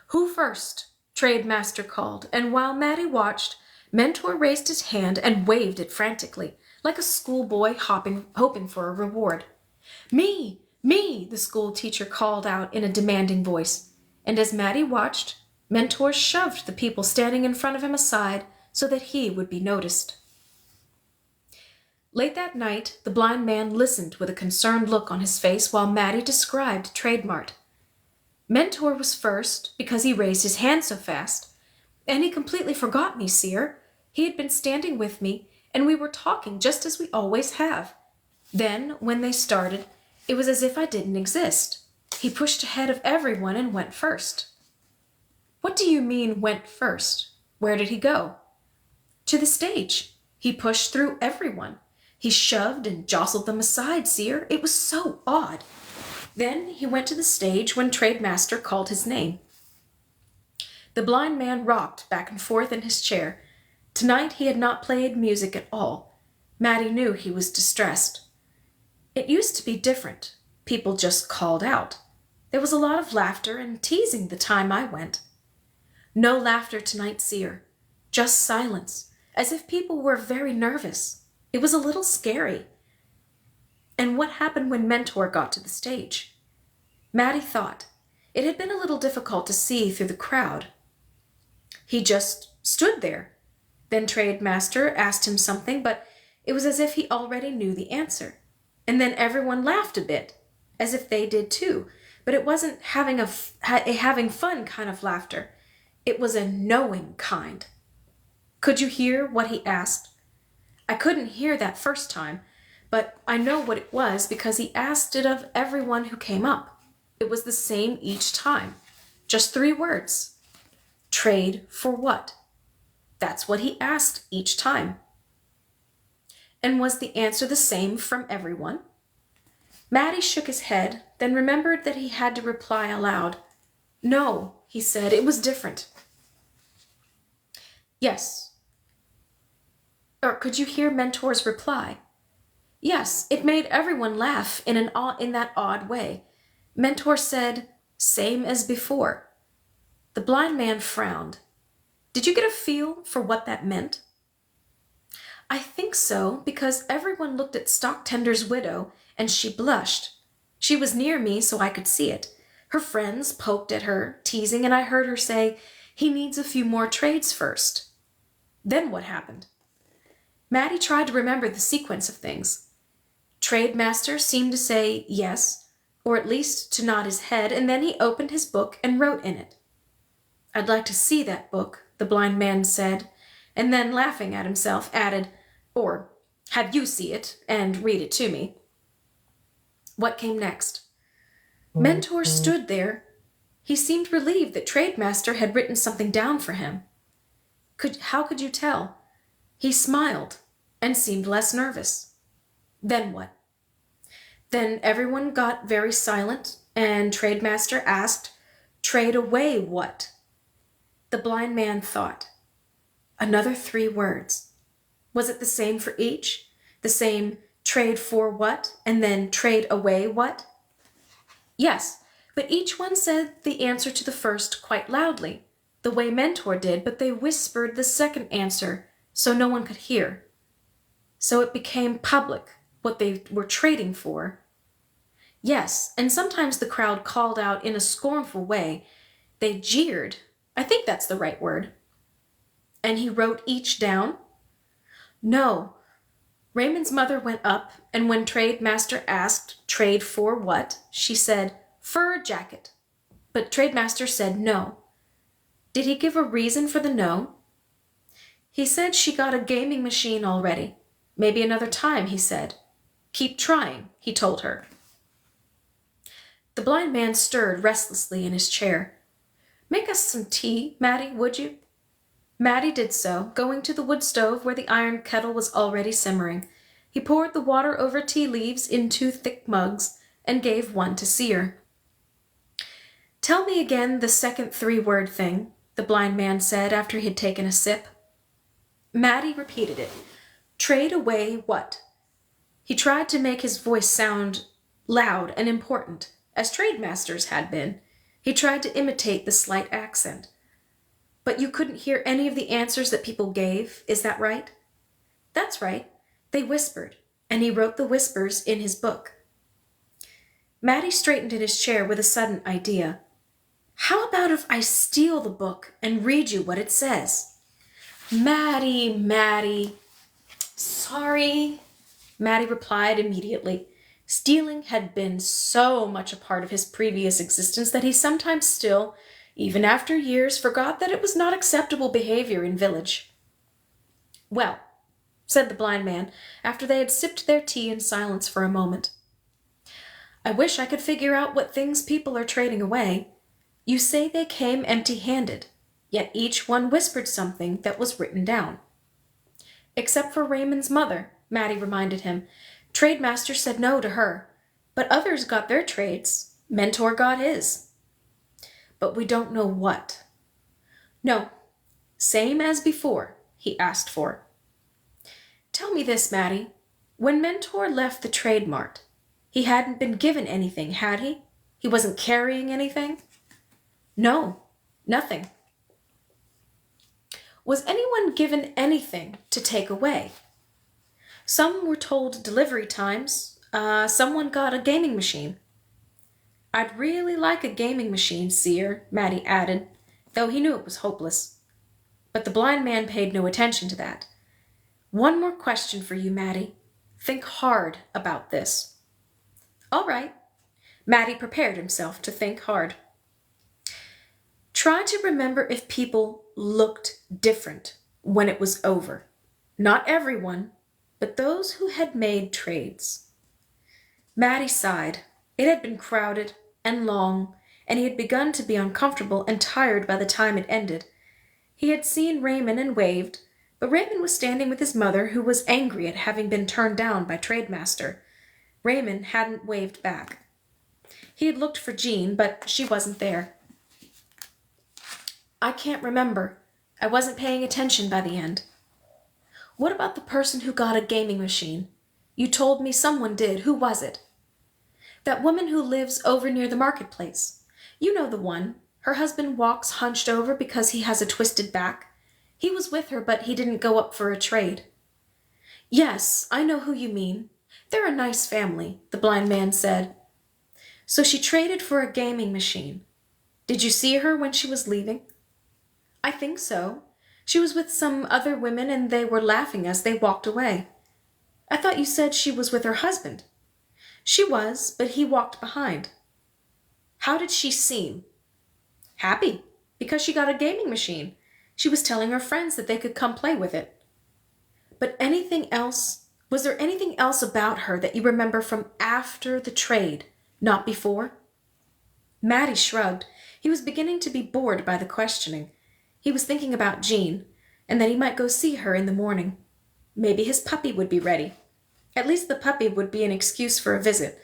"Who first?" Trademaster called, and while Maddie watched, Mentor raised his hand and waved it frantically, like a schoolboy hoping for a reward. "Me! Me!" the school teacher called out in a demanding voice, and as Maddie watched, Mentor shoved the people standing in front of him aside so that he would be noticed. Late that night, the blind man listened with a concerned look on his face while Maddie described Trade Mart. "Mentor was first because he raised his hand so fast, and he completely forgot me, Seer. He had been standing with me, and we were talking just as we always have. Then, when they started, it was as if I didn't exist. He pushed ahead of everyone and went first." "What do you mean, went first? Where did he go?" "To the stage. He pushed through everyone. He shoved and jostled them aside, Seer. It was so odd. Then he went to the stage when Trademaster called his name." The blind man rocked back and forth in his chair. Tonight he had not played music at all. Maddie knew he was distressed. It used to be different. People just called out. There was a lot of laughter and teasing the time I went. No laughter tonight, Seer. Just silence, as if people were very nervous. It was a little scary. And what happened when Mentor got to the stage? Maddie thought. It had been a little difficult to see through the crowd. He just stood there. Then Trademaster asked him something, but it was as if he already knew the answer. And then everyone laughed a bit, as if they did too. But it wasn't having fun kind of laughter. It was a knowing kind. Could you hear what he asked? I couldn't hear that first time, but I know what it was because he asked it of everyone who came up. It was the same each time. Just 3 words. Trade for what? That's what he asked each time. And was the answer the same from everyone? Maddie shook his head, then remembered that he had to reply aloud. No, he said, it was different. Yes. Or could you hear Mentor's reply? Yes, it made everyone laugh in that odd way. Mentor said, same as before. The blind man frowned. Did you get a feel for what that meant? I think so, because everyone looked at Stocktender's widow, and she blushed. She was near me, so I could see it. Her friends poked at her, teasing, and I heard her say, he needs a few more trades first. Then what happened? Maddie tried to remember the sequence of things. Trademaster seemed to say yes, or at least to nod his head, and then he opened his book and wrote in it. I'd like to see that book, the blind man said, and then, laughing at himself, added, or have you see it and read it to me. What came next? Mentor stood there. He seemed relieved that Trademaster had written something down for him. How could you tell? He smiled and seemed less nervous. Then what? Then everyone got very silent, and Trademaster asked, trade away what? The blind man thought. Another 3 words. Was it the same for each? The same trade for what, and then trade away what? Yes, but each one said the answer to the first quite loudly, the way Mentor did, but they whispered the second answer so no one could hear. So it became public, what they were trading for. Yes, and sometimes the crowd called out in a scornful way. They jeered. I think that's the right word. And he wrote each down? No. Raymond's mother went up, and when Trademaster asked trade for what, she said, fur jacket. But Trademaster said no. Did he give a reason for the no? He said she got a gaming machine already. Maybe another time, he said. Keep trying, he told her. The blind man stirred restlessly in his chair. Make us some tea, Maddie, would you? Maddie did so, going to the wood stove where the iron kettle was already simmering. He poured the water over tea leaves in 2 thick mugs and gave one to Seer. Tell me again the second 3-word thing, the blind man said after he had taken a sip. Maddie repeated it. Trade away what? He tried to make his voice sound loud and important, as Trademaster's had been. He tried to imitate the slight accent. But you couldn't hear any of the answers that people gave, is that right? That's right. They whispered, and he wrote the whispers in his book. Maddie straightened in his chair with a sudden idea. How about if I steal the book and read you what it says? Maddie. Sorry, Maddie replied immediately. Stealing had been so much a part of his previous existence that he sometimes still, even after years, forgot that it was not acceptable behavior in village. Well, said the blind man, after they had sipped their tea in silence for a moment. I wish I could figure out what things people are trading away. You say they came empty-handed, yet each one whispered something that was written down. Except for Raymond's mother, Maddie reminded him. Trademaster said no to her, but others got their trades. Mentor got his. But we don't know what. No, same as before, he asked for. Tell me this, Maddie. When Mentor left the Trade Mart, he hadn't been given anything, had he? He wasn't carrying anything? No, nothing. Was anyone given anything to take away? Some were told delivery times. Someone got a gaming machine. I'd really like a gaming machine, Seer, Maddie added, though he knew it was hopeless. But the blind man paid no attention to that. One more question for you, Maddie. Think hard about this. All right. Maddie prepared himself to think hard. Try to remember if people looked different when it was over. Not everyone, but those who had made trades. Maddie sighed. It had been crowded and long, and he had begun to be uncomfortable and tired by the time it ended. He had seen Raymond and waved, but Raymond was standing with his mother, who was angry at having been turned down by Trademaster. Raymond hadn't waved back. He had looked for Jean, but she wasn't there. I can't remember. I wasn't paying attention by the end. What about the person who got a gaming machine? You told me someone did. Who was it? That woman who lives over near the marketplace. You know the one. Her husband walks hunched over because he has a twisted back. He was with her, but he didn't go up for a trade. Yes, I know who you mean. They're a nice family, the blind man said. So she traded for a gaming machine. Did you see her when she was leaving? I think so. She was with some other women and they were laughing as they walked away. I thought you said she was with her husband. She was, but he walked behind. How did she seem? Happy, because she got a gaming machine. She was telling her friends that they could come play with it. But anything else? Was there anything else about her that you remember from after the trade, not before? Maddie shrugged. He was beginning to be bored by the questioning. He was thinking about Jean, and that he might go see her in the morning. Maybe his puppy would be ready. At least the puppy would be an excuse for a visit.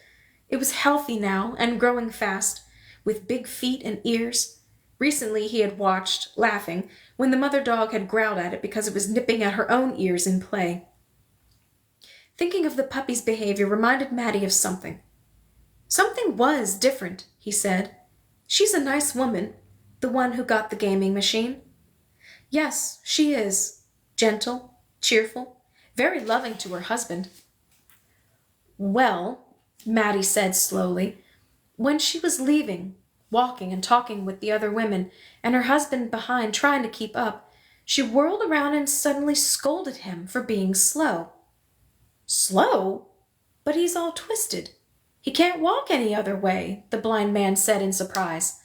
It was healthy now and growing fast, with big feet and ears. Recently he had watched, laughing, when the mother dog had growled at it because it was nipping at her own ears in play. Thinking of the puppy's behavior reminded Maddie of something. Something was different, he said. She's a nice woman, the one who got the gaming machine. Yes, she is. Gentle, cheerful, very loving to her husband. Well, Maddie said slowly, when she was leaving, walking and talking with the other women, and her husband behind trying to keep up, she whirled around and suddenly scolded him for being slow. Slow? But he's all twisted. He can't walk any other way, the blind man said in surprise.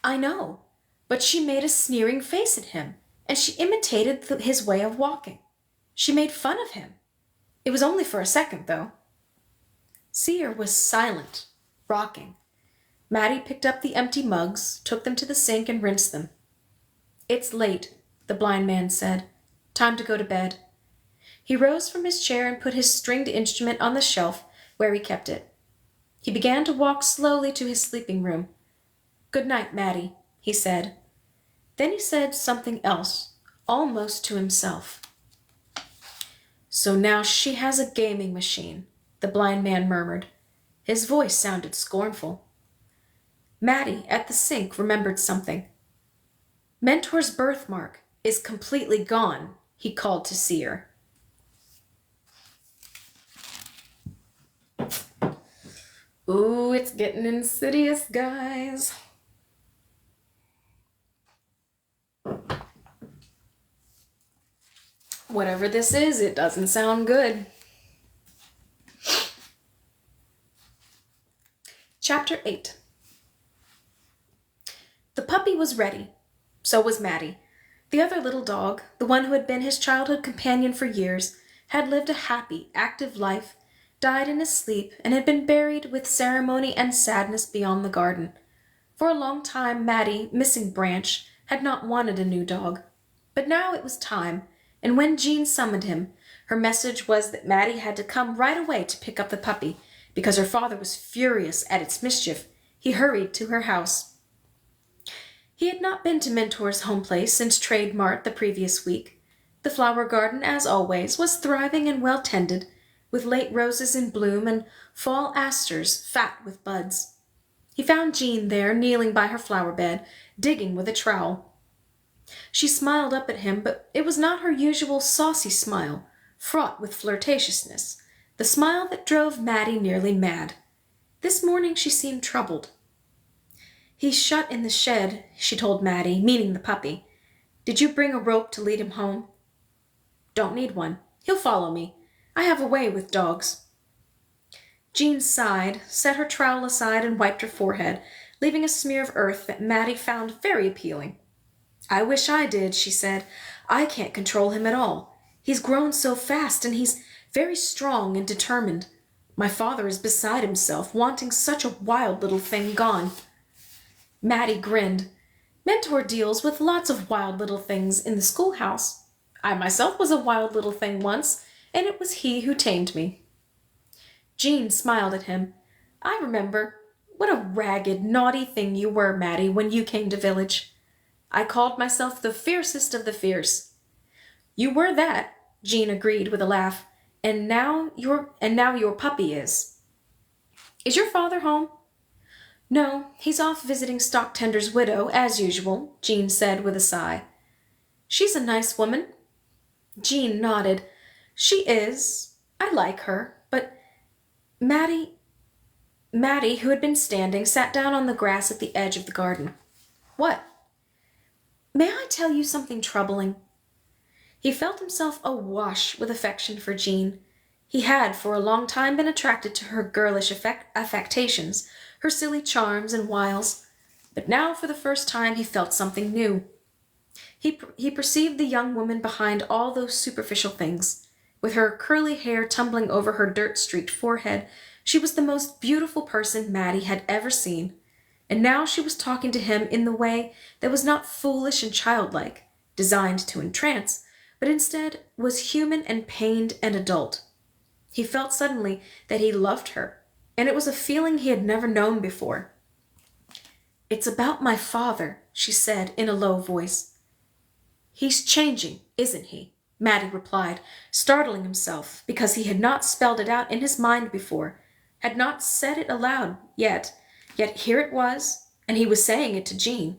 I know, but she made a sneering face at him, and she imitated his way of walking. She made fun of him. It was only for a second, though. Seer was silent, rocking. Maddie picked up the empty mugs, took them to the sink, and rinsed them. It's late, the blind man said. Time to go to bed. He rose from his chair and put his stringed instrument on the shelf where he kept it. He began to walk slowly to his sleeping room. Good night, Maddie, he said. Then he said something else, almost to himself. So now she has a gaming machine, the blind man murmured. His voice sounded scornful. Maddie, at the sink, remembered something. Mentor's birthmark is completely gone, he called to Seer. Ooh, it's getting insidious, guys. Whatever this is, it doesn't sound good. Chapter 8. The puppy was ready. So was Maddie. The other little dog, the one who had been his childhood companion for years, had lived a happy, active life, died in his sleep, and had been buried with ceremony and sadness beyond the garden. For a long time, Maddie, missing Branch, had not wanted a new dog. But now it was time, and when Jean summoned him, her message was that Maddie had to come right away to pick up the puppy, because her father was furious at its mischief. He hurried to her house. He had not been to Mentor's home place since Trade Mart the previous week. The flower garden, as always, was thriving and well tended, with late roses in bloom and fall asters fat with buds. He found Jean there, kneeling by her flower bed, digging with a trowel. She smiled up at him, but it was not her usual saucy smile, fraught with flirtatiousness, the smile that drove Mattie nearly mad. This morning she seemed troubled. "He's shut in the shed," she told Mattie, meaning the puppy. "Did you bring a rope to lead him home?" "Don't need one. He'll follow me. I have a way with dogs." Jean sighed, set her trowel aside, and wiped her forehead, leaving a smear of earth that Mattie found very appealing. "I wish I did," she said. "I can't control him at all. He's grown so fast, and he's very strong and determined. My father is beside himself, wanting such a wild little thing gone." Mattie grinned. "Mentor deals with lots of wild little things in the schoolhouse. I myself was a wild little thing once, and it was he who tamed me." Jean smiled at him. "I remember. What a ragged, naughty thing you were, Mattie, when you came to village. I called myself the fiercest of the fierce." "You were that," Jean agreed with a laugh. And now your puppy is." "Is your father home?" "No, he's off visiting Stocktender's widow, as usual," Jean said with a sigh. "She's a nice woman." Jean nodded. "She is. I like her, but—" Mattie, who had been standing, sat down on the grass at the edge of the garden. "What?" "May I tell you something troubling?" He felt himself awash with affection for Jean. He had for a long time been attracted to her girlish affectations, her silly charms and wiles, but now for the first time he felt something new. He perceived the young woman behind all those superficial things. With her curly hair tumbling over her dirt-streaked forehead, she was the most beautiful person Mattie had ever seen, and now she was talking to him in the way that was not foolish and childlike, designed to entrance, but instead was human and pained and adult. He felt suddenly that he loved her, and it was a feeling he had never known before. "It's about my father," she said in a low voice. "He's changing, isn't he?" Mattie replied, startling himself because he had not spelled it out in his mind before, had not said it aloud yet here it was, and he was saying it to Jean.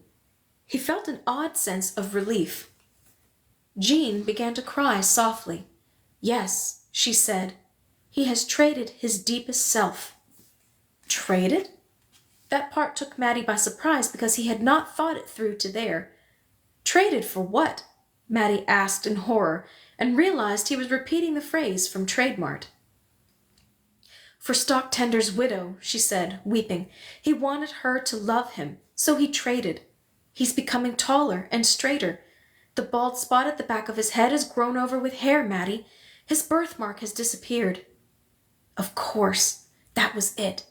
He felt an odd sense of relief. Jean began to cry softly. "Yes," she said, "he has traded his deepest self." Traded? That part took Mattie by surprise because he had not thought it through to there. Traded for what? Mattie asked in horror, and realized he was repeating the phrase from Trademark. "For Stocktender's widow," she said, weeping. "He wanted her to love him, so he traded. He's becoming taller and straighter. The bald spot at the back of his head has grown over with hair, Mattie. His birthmark has disappeared." Of course, that was it.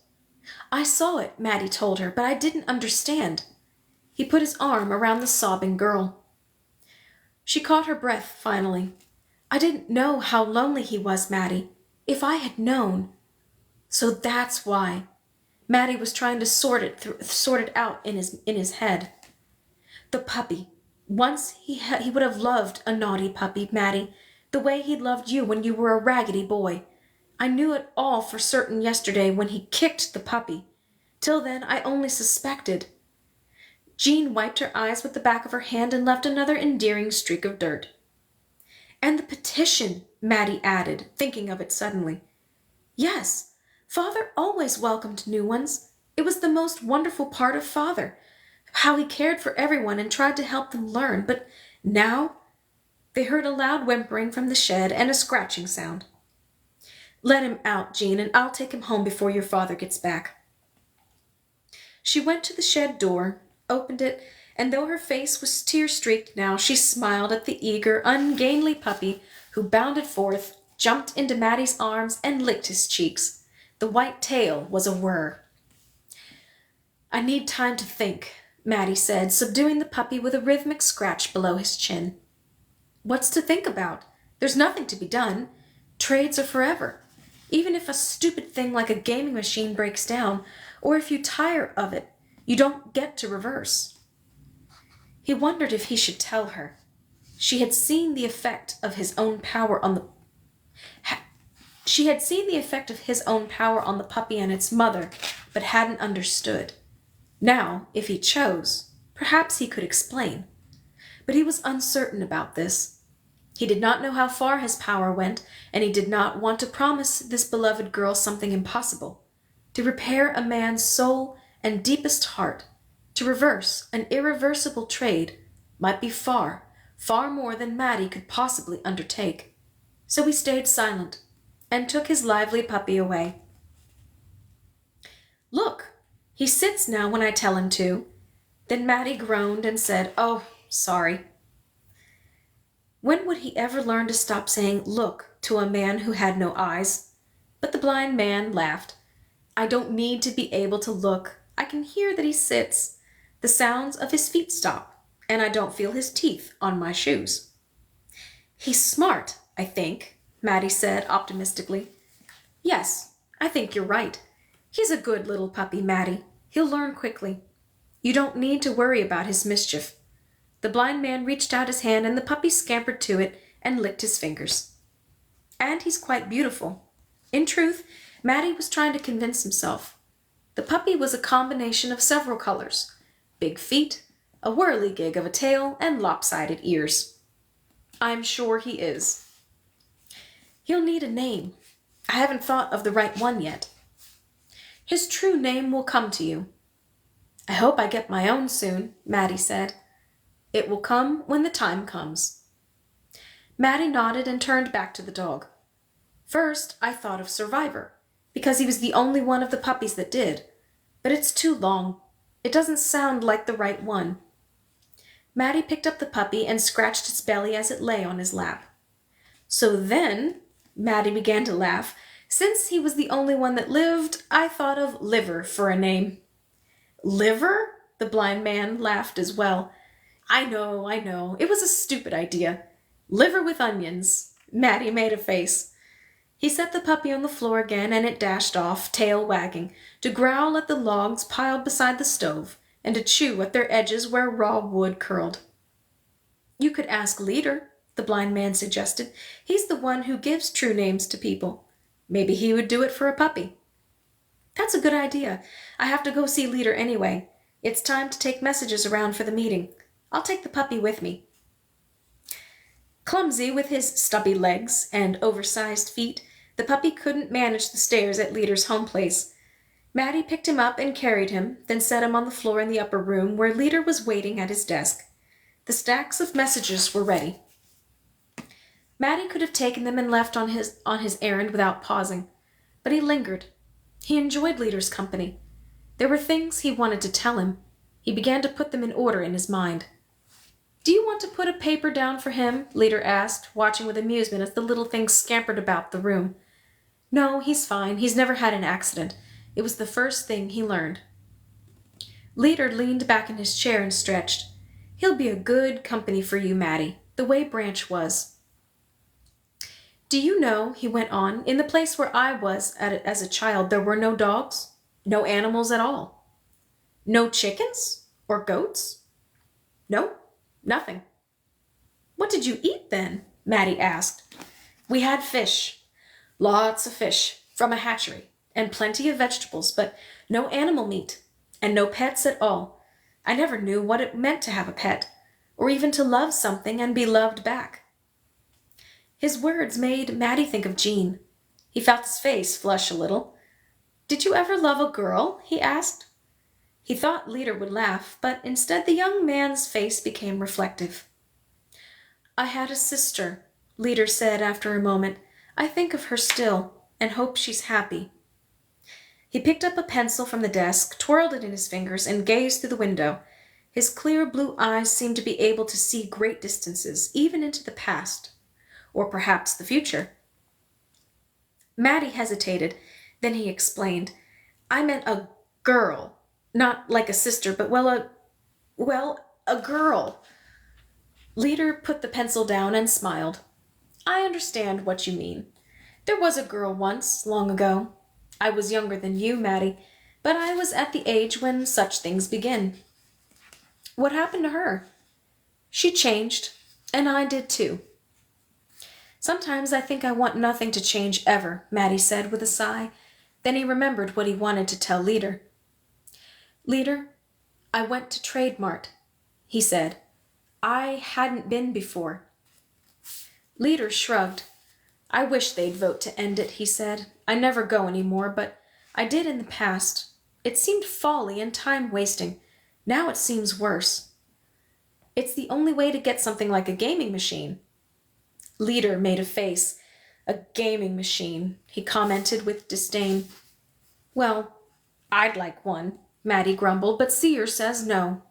"I saw it," Mattie told her, "but I didn't understand." He put his arm around the sobbing girl. She caught her breath finally. "I didn't know how lonely he was, Mattie. If I had known—" "So that's why." Mattie was trying to sort it out in his head. "The puppy. Once he would have loved a naughty puppy, Mattie, the way he loved you when you were a raggedy boy. I knew it all for certain yesterday when he kicked the puppy. Till then I only suspected." Jean wiped her eyes with the back of her hand and left another endearing streak of dirt. "And the petition," Mattie added, thinking of it suddenly. "Yes, Father always welcomed new ones. It was the most wonderful part of Father, how he cared for everyone and tried to help them learn. But now—" They heard a loud whimpering from the shed and a scratching sound. "Let him out, Jean, and I'll take him home before your father gets back." She went to the shed door, opened it, and though her face was tear-streaked now, she smiled at the eager, ungainly puppy who bounded forth, jumped into Mattie's arms, and licked his cheeks. The white tail was a whir. "I need time to think," Mattie said, subduing the puppy with a rhythmic scratch below his chin. "What's to think about? There's nothing to be done. Trades are forever. Even if a stupid thing like a gaming machine breaks down, or if you tire of it, you don't get to reverse." He wondered if he should tell her. She had seen the effect of his own power on the She had seen the effect of his own power on the puppy and its mother, but hadn't understood. Now, if he chose, perhaps he could explain. But he was uncertain about this. He did not know how far his power went, and he did not want to promise this beloved girl something impossible. To repair a man's soul and deepest heart, to reverse an irreversible trade, might be far, far more than Maddie could possibly undertake. So he stayed silent, and took his lively puppy away. "Look, he sits now when I tell him to." Then Maddie groaned and said, "Oh, sorry." When would he ever learn to stop saying "look" to a man who had no eyes? But the blind man laughed. "I don't need to be able to look. I can hear that he sits. The sounds of his feet stop, and I don't feel his teeth on my shoes." "He's smart, I think," Maddie said optimistically. "Yes, I think you're right. He's a good little puppy, Maddie. He'll learn quickly. You don't need to worry about his mischief." The blind man reached out his hand, and the puppy scampered to it and licked his fingers. "And he's quite beautiful." In truth, Maddie was trying to convince himself. The puppy was a combination of several colors: big feet, a whirligig of a tail, and lopsided ears. "I'm sure he is." "He'll need a name. I haven't thought of the right one yet." "His true name will come to you." "I hope I get my own soon," Maddie said. "It will come when the time comes." Maddie nodded and turned back to the dog. "First, I thought of Survivor, because he was the only one of the puppies that did. But it's too long. It doesn't sound like the right one." Maddie picked up the puppy and scratched its belly as it lay on his lap. "So then," Maddie began to laugh, "since he was the only one that lived, I thought of Liver for a name." "Liver?" The blind man laughed as well. I know. It was a stupid idea. Liver with onions." Maddie made a face. He set the puppy on the floor again, and it dashed off, tail wagging, to growl at the logs piled beside the stove, and to chew at their edges where raw wood curled. "You could ask Leader," the blind man suggested. "He's the one who gives true names to people. Maybe he would do it for a puppy." "That's a good idea. I have to go see Leader anyway. It's time to take messages around for the meeting. I'll take the puppy with me." Clumsy with his stubby legs and oversized feet, the puppy couldn't manage the stairs at Leader's home place. Maddie picked him up and carried him, then set him on the floor in the upper room where Leader was waiting at his desk. The stacks of messages were ready. Maddie could have taken them and left on his errand without pausing, but he lingered. He enjoyed Leader's company. There were things he wanted to tell him. He began to put them in order in his mind. "Do you want to put a paper down for him?" Leader asked, watching with amusement as the little thing scampered about the room. "No, he's fine. He's never had an accident. It was the first thing he learned." Leader leaned back in his chair and stretched. "He'll be a good company for you, Maddie, the way Branch was." "Do you know," he went on, "in the place where I was as a child there were no dogs, no animals at all. No chickens or goats? No, nothing." "What did you eat then?" Maddie asked. "We had fish, lots of fish, from a hatchery, and plenty of vegetables, but no animal meat, and no pets at all. I never knew what it meant to have a pet, or even to love something and be loved back." His words made Maddie think of Jean. He felt his face flush a little. "Did you ever love a girl?" he asked. He thought Leader would laugh, but instead the young man's face became reflective. "I had a sister," Leader said after a moment. "I think of her still, and hope she's happy." He picked up a pencil from the desk, twirled it in his fingers, and gazed through the window. His clear blue eyes seemed to be able to see great distances, even into the past, or perhaps the future. Maddie hesitated, then he explained. "I meant a girl. Not like a sister, but a girl." Leader put the pencil down and smiled. "I understand what you mean. There was a girl once, long ago. I was younger than you, Maddie, but I was at the age when such things begin." "What happened to her?" "She changed. And I did too. Sometimes I think I want nothing to change ever, Maddie said with a sigh. Then he remembered what he wanted to tell Leader. Leader, I went to Trade Mart, he said. I hadn't been before. Leader shrugged. I wish they'd vote to end it, he said. I never go anymore, but I did in the past. It seemed folly and time-wasting. Now it seems worse. It's the only way to get something like a gaming machine. Leader made a face. A gaming machine, he commented with disdain. Well, I'd like one, Maddie grumbled, but Seer says no.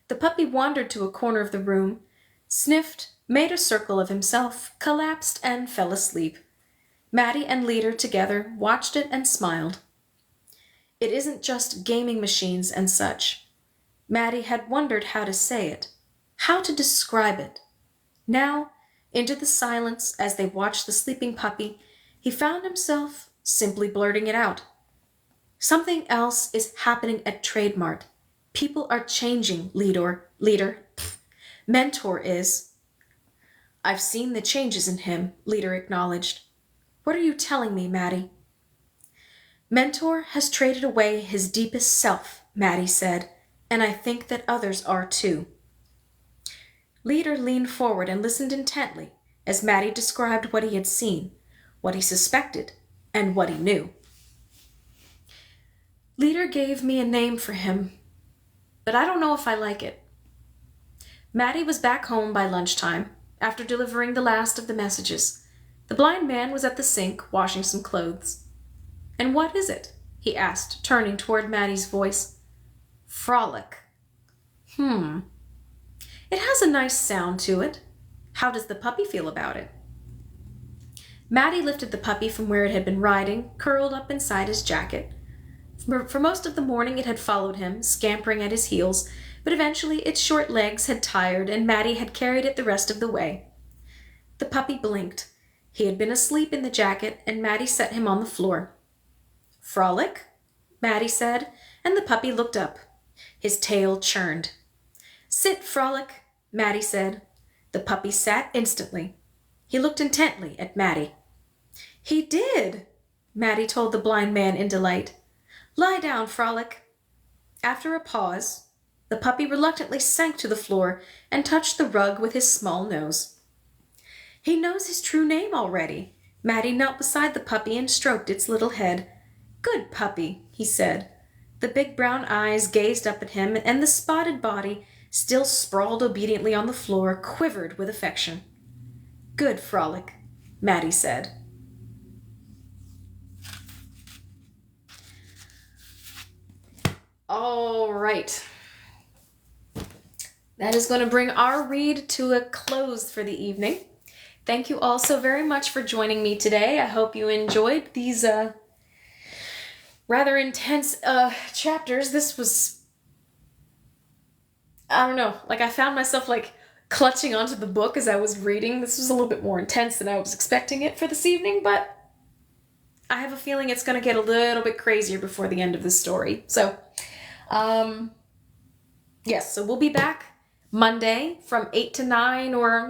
The puppy wandered to a corner of the room, sniffed, made a circle of himself, collapsed, and fell asleep. Maddie and Leader together watched it and smiled. It isn't just gaming machines and such. Maddie had wondered how to say it, how to describe it. Now, into the silence as they watched the sleeping puppy, he found himself simply blurting it out. Something else is happening at Trade Mart. People are changing, Leader. Mentor is. I've seen the changes in him, Leader acknowledged. What are you telling me, Maddie? Mentor has traded away his deepest self, Maddie said, and I think that others are too. Leader leaned forward and listened intently as Maddie described what he had seen, what he suspected, and what he knew. Leader gave me a name for him, but I don't know if I like it. Maddie was back home by lunchtime, after delivering the last of the messages. The blind man was at the sink, washing some clothes. And what is it? He asked, turning toward Maddie's voice. Frolic. It has a nice sound to it. How does the puppy feel about it? Maddie lifted the puppy from where it had been riding, curled up inside his jacket. For most of the morning it had followed him, scampering at his heels, but eventually its short legs had tired and Maddie had carried it the rest of the way. The puppy blinked. He had been asleep in the jacket, and Maddie set him on the floor. Frolic? Maddie said, and the puppy looked up. His tail churned. Sit, Frolic, Maddie said. The puppy sat instantly. He looked intently at Maddie. He did, Maddie told the blind man in delight. Lie down, Frolic. After a pause, the puppy reluctantly sank to the floor and touched the rug with his small nose. He knows his true name already. Maddie knelt beside the puppy and stroked its little head. Good puppy, he said. The big brown eyes gazed up at him, and the spotted body, still sprawled obediently on the floor, quivered with affection. Good Frolic, Maddie said. All right. That is going to bring our read to a close for the evening. Thank you all so very much for joining me today. I hope you enjoyed these rather intense chapters. This was, I don't know, like I found myself like clutching onto the book as I was reading. This was a little bit more intense than I was expecting it for this evening, but I have a feeling it's going to get a little bit crazier before the end of the story. So, yes, so we'll be back Monday from 8 to 9 or,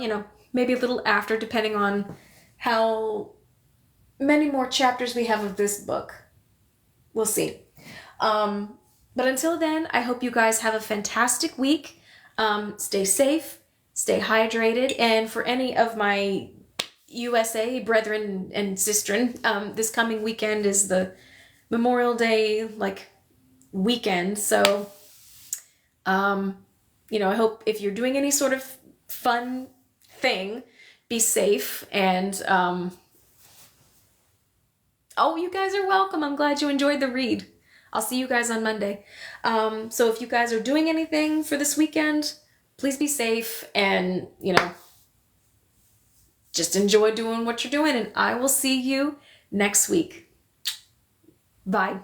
maybe a little after, depending on how many more chapters we have of this book. We'll see. But until then, I hope you guys have a fantastic week. Stay safe, stay hydrated, and for any of my USA brethren and sistren, this coming weekend is the Memorial Day, weekend, so, I hope if you're doing any sort of fun thing, be safe, and, oh, you guys are welcome. I'm glad you enjoyed the read. I'll see you guys on Monday. So if you guys are doing anything for this weekend, please be safe and, just enjoy doing what you're doing, and I will see you next week. Bye.